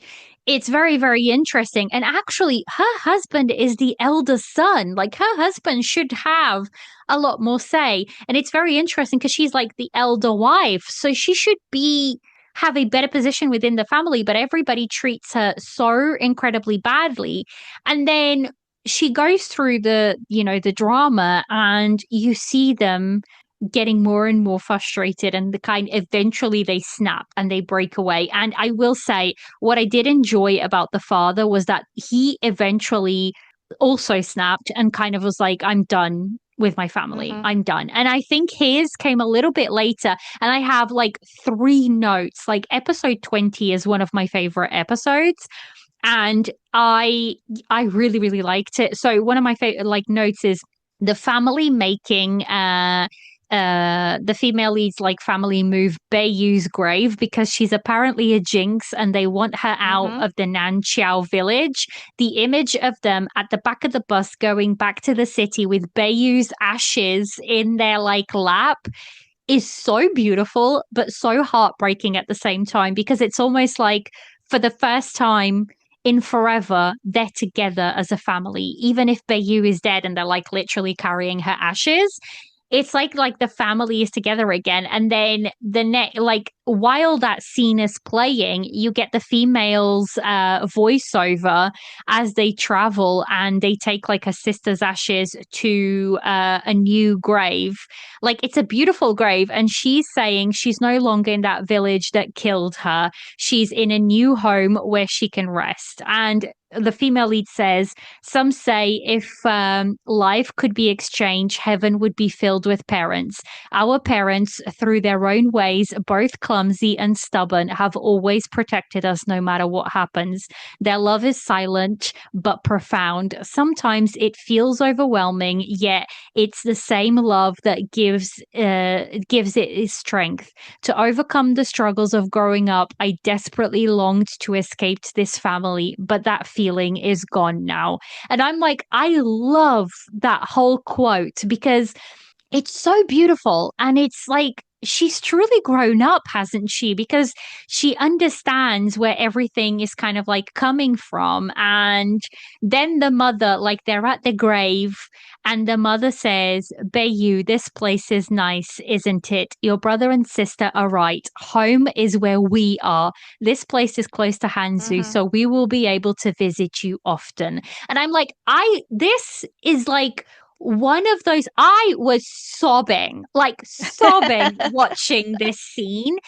it's very, very interesting. And actually, her husband is the elder son. Like, her husband should have a lot more say. And it's very interesting because she's like the elder wife. So she should be have a better position within the family, but everybody treats her so incredibly badly. And then she goes through the drama, and you see them getting more and more frustrated, and the kind eventually they snap and they break away. And I will say, what I did enjoy about the father was that he eventually also snapped and kind of was like, I'm done with my family, Hmm. I'm done. And I think his came a little bit later, and I have like three notes. Like, episode 20 is one of my favorite episodes, and I really, really liked it. So one of my favorite like notes is the family making the female lead's like family move Beiyu's grave, because she's apparently a jinx and they want her out Hmm. of the Nanqiao village. The image of them at the back of the bus going back to the city with Beiyu's ashes in their like lap is so beautiful, but so heartbreaking at the same time, because it's almost like for the first time in forever, they're together as a family. Even if Bayu is dead and they're like literally carrying her ashes, it's like the family is together again. And then like while that scene is playing, you get the females voiceover as they travel, and they take like a sister's ashes to a new grave. Like, it's a beautiful grave, and she's saying she's no longer in that village that killed her. She's in a new home where she can rest. And the female lead says, some say if life could be exchanged, heaven would be filled with parents. Our parents, through their own ways, both clumsy and stubborn, have always protected us no matter what happens. Their love is silent but profound. Sometimes it feels overwhelming, yet it's the same love that gives it its strength. To overcome the struggles of growing up, I desperately longed to escape this family, but that feeling is gone now. And I'm like, I love that whole quote because it's so beautiful. And it's like, she's truly grown up, hasn't she? Because she understands where everything is kind of like coming from. And then the mother, like they're at the grave, and the mother says, Bayu, this place is nice, isn't it? Your brother and sister are right. Home is where we are. This place is close to Hanzu, Mm-hmm. so we will be able to visit you often. And I'm like, this is like one of those. I was sobbing, like sobbing watching this scene.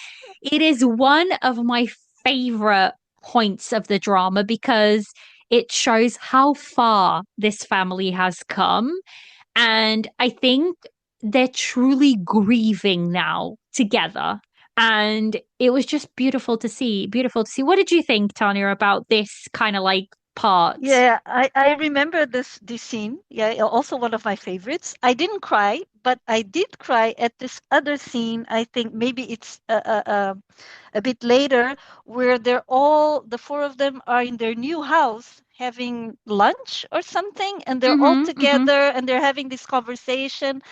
It is one of my favorite points of the drama because it shows how far this family has come. And I think they're truly grieving now together. And it was just beautiful to see. Beautiful to see. What did you think, Tanya, about this kind of like part? Yeah, I remember this scene. Yeah, also one of my favorites. I didn't cry, but I did cry at this other scene. I think maybe it's a bit later, where the four of them are in their new house having lunch or something, and they're all Mm-hmm. Mm-hmm. together and they're having this conversation,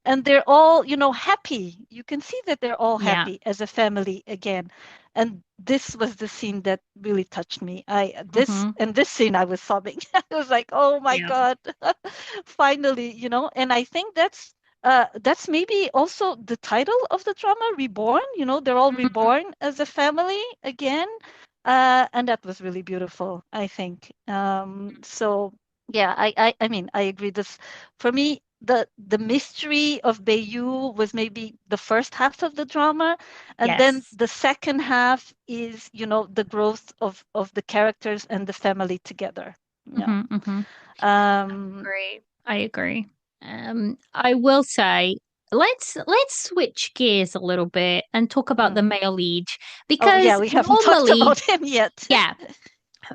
and they're all, happy. You can see that they're all Yeah. happy as a family again. And this was the scene that really touched me. Mm-hmm. This scene I was sobbing. I was like, oh my Yeah. God, finally, and I think that's maybe also the title of the drama, Reborn. They're all Mm-hmm. reborn as a family again. And that was really beautiful, I think. So yeah, I mean, I agree. This, for me, the mystery of Bayou was maybe the first half of the drama, and then Yes. the second half is, the growth of the characters and the family together. Yeah. Mm-hmm. Mm-hmm. Um, Agree. I agree. I will say, let's switch gears a little bit and talk about mm. the male lead Oh yeah, because we haven't talked normally, about him yet. yeah,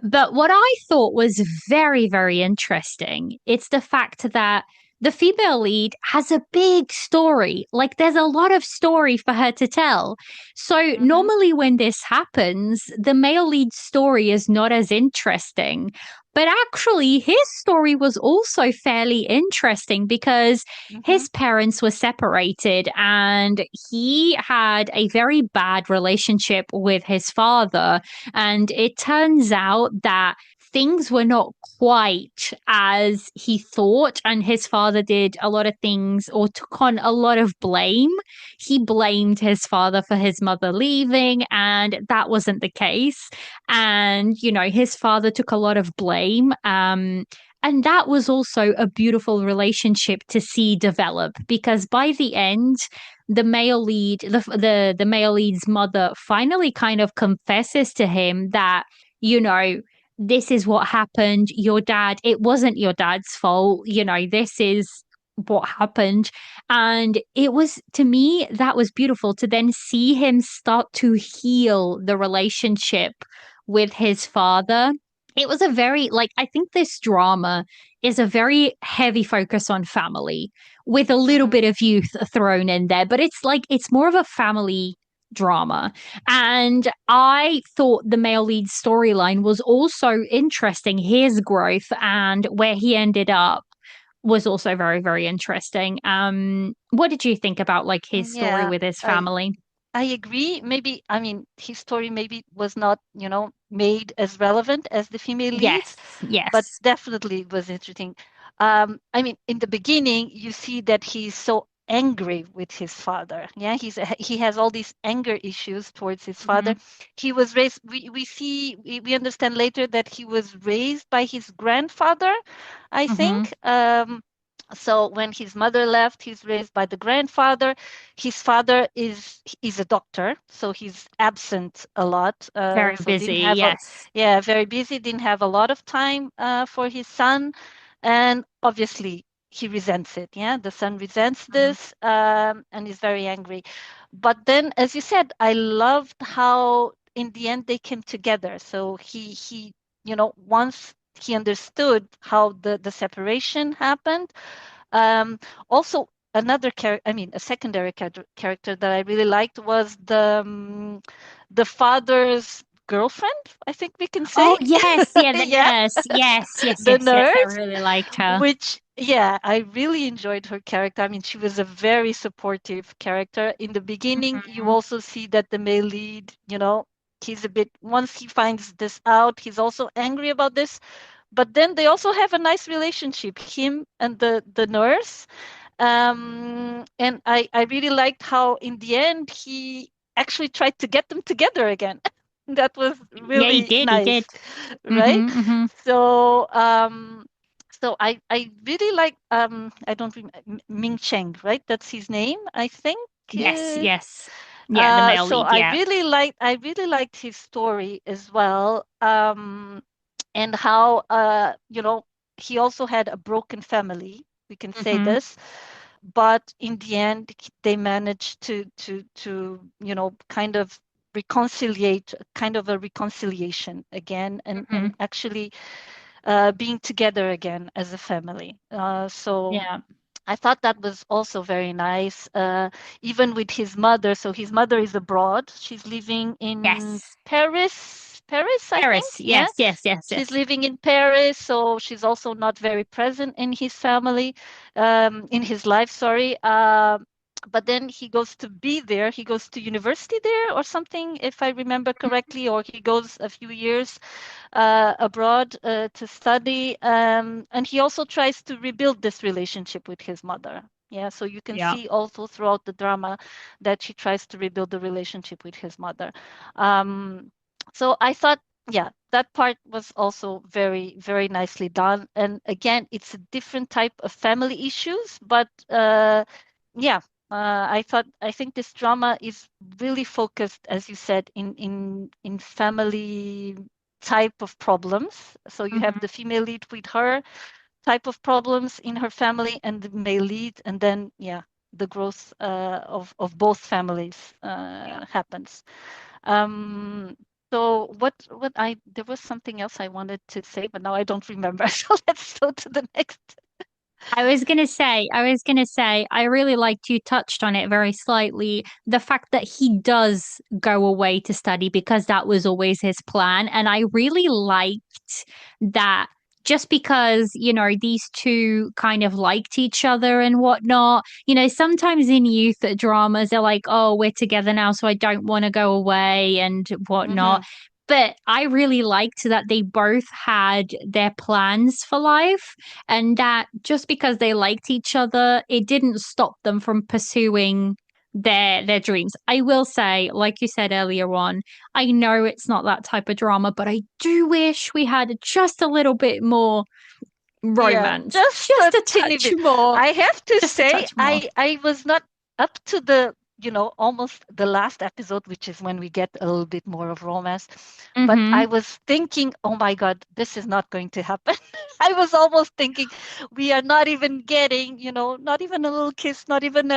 but what I thought was very, very interesting, it's the fact that the female lead has a big story. Like there's a lot of story for her to tell. So Hmm. normally when this happens, the male lead story is not as interesting. But actually, his story was also fairly interesting because Hmm. his parents were separated and he had a very bad relationship with his father, and it turns out that things were not quite as he thought, and his father did a lot of things or took on a lot of blame. He blamed his father for his mother leaving, and that wasn't the case. And, his father took a lot of blame. And that was also a beautiful relationship to see develop because by the end, the male lead's mother finally kind of confesses to him that, you know, this is what happened. It wasn't your dad's fault. This is what happened. And it was, to me, that was beautiful to then see him start to heal the relationship with his father. It was a very, like, I think this drama is a very heavy focus on family with a little Hmm. bit of youth thrown in there, but it's like it's more of a family drama. And I thought the male lead storyline was also interesting. His growth and where he ended up was also very, very interesting. What did you think about like his story Yeah, with his I family? I agree. Maybe, I mean, his story maybe was not, made as relevant as the female leads, Yes, but yes. definitely was interesting. I mean, in the beginning, you see that he's so angry with his father. Yeah, he has all these anger issues towards his Hmm. father. He was raised. We understand later that he was raised by his grandfather, I Hmm. think. So when his mother left, he's raised by the grandfather. His father is a doctor, so he's absent a lot. Very So didn't busy. have a Yes. yeah, very busy. Didn't have a lot of time for his son, and obviously he resents it. Yeah, the son resents Mhm. this and is very angry. But then, as you said, I loved how in the end they came together. So once he understood how the separation happened. Also, another character, I mean, a secondary character that I really liked was the father's girlfriend, I think we can say. Oh, yes. Yeah, the Yeah, nurse. Yes, yes, the yes, yes. I nurse, really liked her. which, yeah, I really enjoyed her character. I mean, she was a very supportive character. In the beginning, you Mhm. also see that the male lead, he's a bit, once he finds this out, he's also angry about this, but then they also have a nice relationship, him and the nurse. And I really liked how in the end he actually tried to get them together again. That was Yeah, he really did. He did. nice, right? Mm-hmm, mm-hmm. So I really like I don't remember, Ming Cheng, right? That's his name, I think. Yes, yes. Yeah, the male So lead. Yeah. I really liked his story as well. And how he also had a broken family, we can say Mm-hmm, this, but in the end they managed to kind of reconciliate, kind of a reconciliation again, mm-hmm. and actually being together again as a family. So Yeah. I thought that was also very nice, even with his mother. So his mother is abroad. She's living in Yes. Paris, I Paris. think. Yeah, Yes, yes, yes, she's yes. living in Paris, so she's also not very present in his family, in his life, sorry. But then he goes to be there. He goes to university there or something, if I remember correctly, or he goes a few years abroad to study. And he also tries to rebuild this relationship with his mother. Yeah, so you can Yeah. see also throughout the drama that she tries to rebuild the relationship with his mother. Um, so I thought, yeah, that part was also very, very nicely done. And again, it's a different type of family issues, but yeah, I think this drama is really focused, as you said, in family type of problems. So you have Mm-hmm. the female lead with her type of problems in her family, and the male lead, and then yeah, the growth of both families Yeah. happens. Um, so what I there was something else I wanted to say, but now I don't remember. So let's go to the next. I really liked you touched on it very slightly. The fact that he does go away to study because that was always his plan. And I really liked that just because, these two kind of liked each other and whatnot. Sometimes in youth dramas, they're like, oh, we're together now, so I don't want to go away and whatnot. Hmm. But I really liked that they both had their plans for life and that just because they liked each other, it didn't stop them from pursuing their dreams. I will say, like you said earlier on, I know it's not that type of drama, but I do wish we had just a little bit more Yeah, romance, just just a a teeny touch bit. more, I have to just a say, touch more. I was not up to the, almost the last episode, which is when we get a little bit more of romance. But I Mm-hmm. was thinking, oh my God, this is not going to happen. I was almost thinking, we are not even getting, not even a little kiss, not even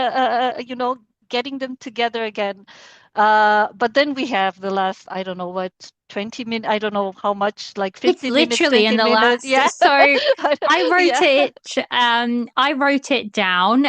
getting them together again. But then we have the last, I don't know what, 20 minutes, I don't know how much, like It's 15 minutes, literally in 20 the minutes. last. Yeah. So Yeah. I wrote it down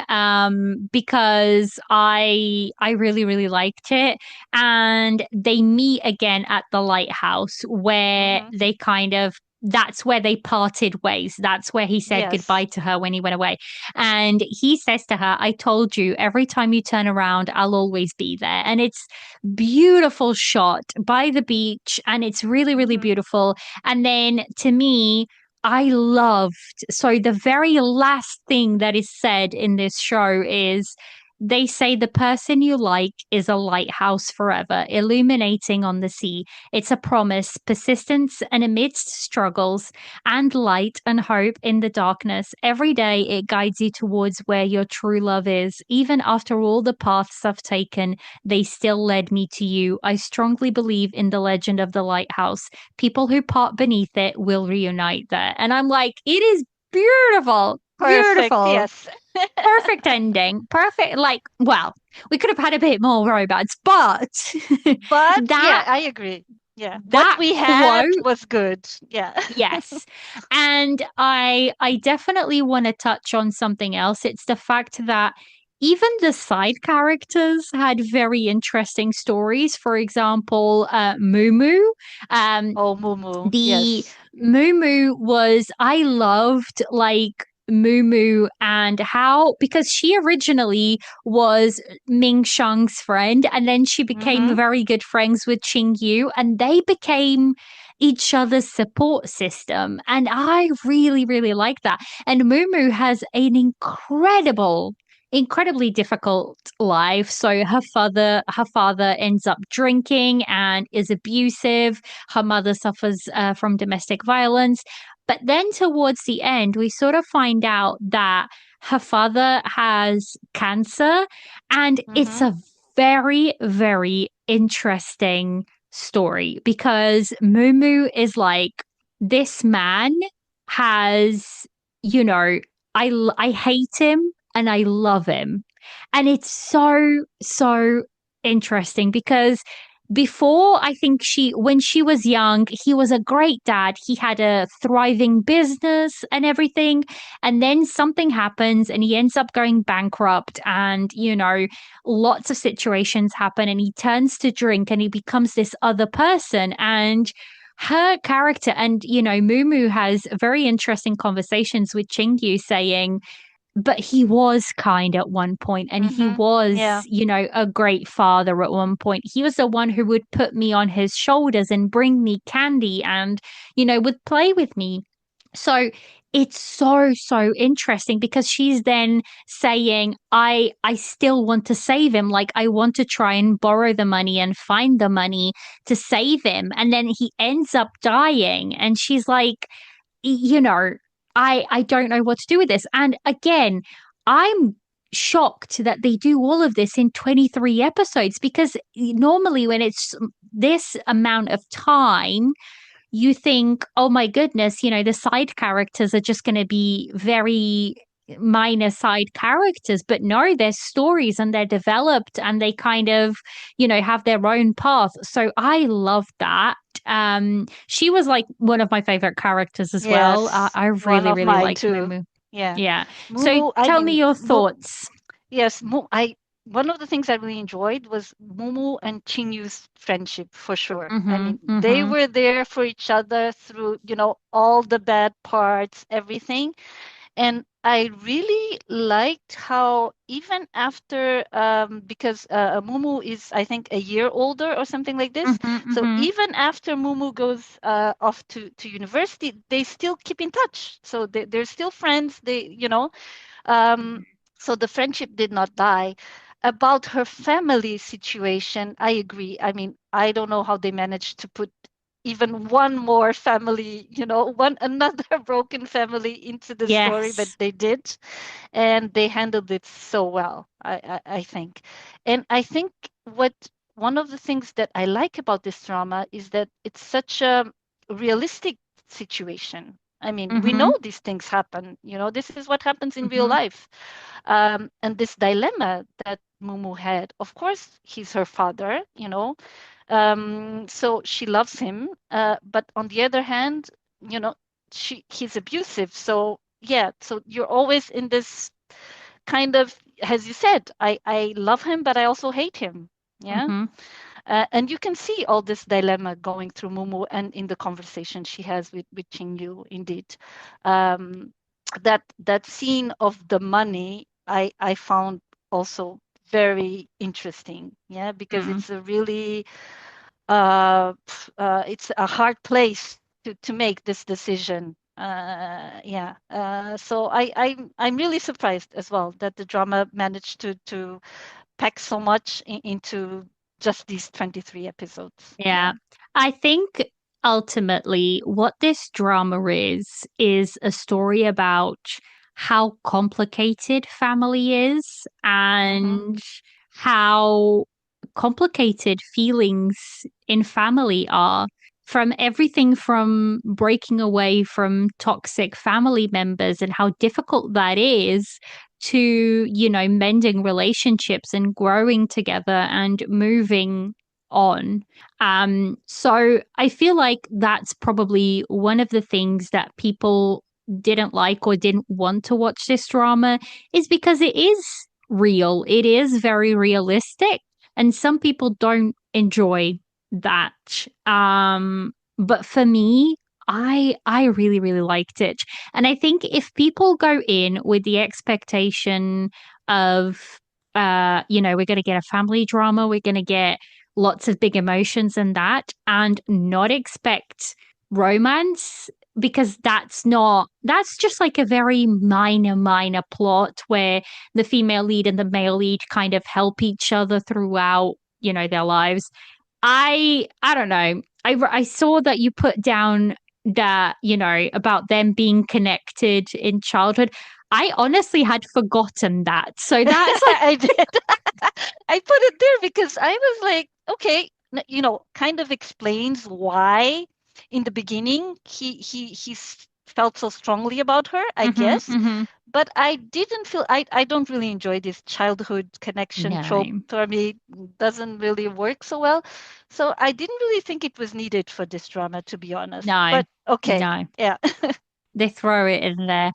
because I really really liked it, and they meet again at the lighthouse where Hmm. they kind of that's where they parted ways. That's where he said Yes. goodbye to her when he went away. And he says to her, I told you, every time you turn around, I'll always be there. And it's beautiful shot by the beach, and it's really, really Hmm. beautiful. And then to me, I loved so the very last thing that is said in this show is They say the person you like is a lighthouse forever, illuminating on the sea. It's a promise, persistence, and amidst struggles, and light and hope in the darkness. Every day it guides you towards where your true love is. Even after all the paths I've taken, they still led me to you. I strongly believe in the legend of the lighthouse. People who part beneath it will reunite there. And I'm like, it is beautiful, Perfect. beautiful. Yes. Perfect ending. Perfect. Like, well, we could have had a bit more romance, but But yeah, that I agree. Yeah. What that we had quote, was good. Yeah. yes. And I definitely want to touch on something else. It's the fact that even the side characters had very interesting stories. For example, Mumu. Um, Oh, Mumu. the Yes. Mumu was I loved like Mumu and how because she originally was Ming Shang's friend and then she became Mm-hmm. very good friends with Yu and they became each other's support system and I really like that. And Mumu has an incredibly difficult life. So her father ends up drinking and is abusive. Her mother suffers from domestic violence. But then towards the end, we sort of find out that her father has cancer, and it's Mm-hmm. a very interesting story because Mumu is like, this man has, you know, I hate him and I love him. And it's so interesting because before I think when she was young, he was a great dad. He had a thriving business and everything. And then something happens and he ends up going bankrupt. And, lots of situations happen and he turns to drink and he becomes this other person. And her character and Mumu has very interesting conversations with Chingyu saying but he was kind at one point and he Mm-hmm. was Yeah. a great father at one point. He was the one who would put me on his shoulders and bring me candy and would play with me. So it's so interesting because she's then saying I still want to save him, like I want to try and borrow the money and find the money to save him, and then he ends up dying and she's like, you know, I don't know what to do with this. And again, I'm shocked that they do all of this in 23 episodes because normally when it's this amount of time, you think, oh my goodness, the side characters are just going to be very minor side characters. But no, there's stories and they're developed and they kind of, have their own path. So I love that. She was like one of my favorite characters as well. Yes. I One of really mine liked too. Mumu. Yeah. Yeah. So Mumu, I tell me mean, your thoughts. yes, I one of the things I really enjoyed was Mumu and Chinyu's friendship for sure. I Mm-hmm. mean, they Mm-hmm. were there for each other through, all the bad parts, everything. And I really liked how even after, because Mumu is, I think, a year older or something like this. Mm-hmm. So Mm-hmm. even after Mumu goes off to university, they still keep in touch. So they're still friends. Um, so the friendship did not die. About her family situation, I agree. I mean, I don't know how they managed to put even one more family, one another broken family into the story, but Yes. they did, and they handled it so well, I think. And I think what one of the things that I like about this drama is that it's such a realistic situation. I mean, we know Mm-hmm. these things happen, this is what happens in real Mm-hmm. life. And this dilemma that Mumu had, of course, he's her father, so she loves him, but on the other hand, you know, he's abusive. So yeah, so you're always in this kind of, as you said, I love him, but I also hate him. Yeah. Mm-hmm. And you can see all this dilemma going through Mumu and in the conversation she has with Qingyu, indeed. Um, that scene of the money I found also very interesting. Yeah, because Mm-hmm. it's a really it's a hard place to make this decision. Yeah. So I'm really surprised as well that the drama managed to pack so much into just these 23 episodes. Yeah. Yeah. I think ultimately what this drama is a story about how complicated family is Mm-hmm. and how complicated feelings in family are. From everything from breaking away from toxic family members and how difficult that is to, mending relationships and growing together and moving on. So I feel like that's probably one of the things that people didn't like or didn't want to watch this drama is because it is real. It is very realistic. And some people don't enjoy that. But for me, I really, really liked it. And I think if people go in with the expectation of we're gonna get a family drama, we're gonna get lots of big emotions and that, and not expect romance because that's just like a very minor plot where the female lead and the male lead kind of help each other throughout, their lives. I don't know. I saw that you put down that, about them being connected in childhood. I honestly had forgotten that. So that's like I did. I put it there because I was like, okay, kind of explains why in the beginning he felt so strongly about her, I mhm, guess. mhm. But I didn't feel I don't really enjoy this childhood connection trope. No. For me, doesn't really work so well. So I didn't really think it was needed for this drama, to be honest. No. But okay, No. yeah. They throw it in there.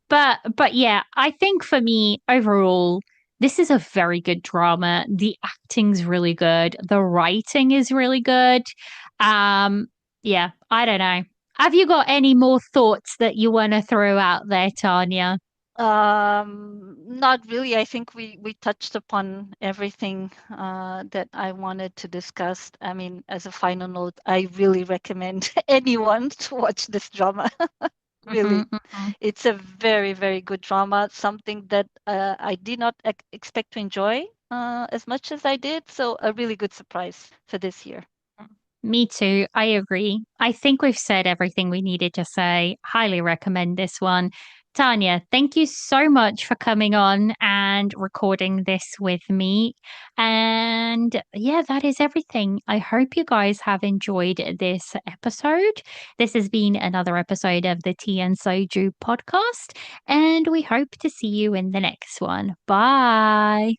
But yeah, I think for me overall, this is a very good drama. The acting's really good. The writing is really good. Um, yeah, I don't know. Have you got any more thoughts that you want to throw out there, Tanya? Not really. I think we touched upon everything that I wanted to discuss. I mean, as a final note, I really recommend anyone to watch this drama. Hmm, Really, hmm. it's a very, very good drama, something that I did not expect to enjoy as much as I did. So a really good surprise for this year. Me too. I agree. I think we've said everything we needed to say. Highly recommend this one. Tanya, thank you so much for coming on and recording this with me. And yeah, that is everything. I hope you guys have enjoyed this episode. This has been another episode of the Tea and Soju podcast, and we hope to see you in the next one. Bye.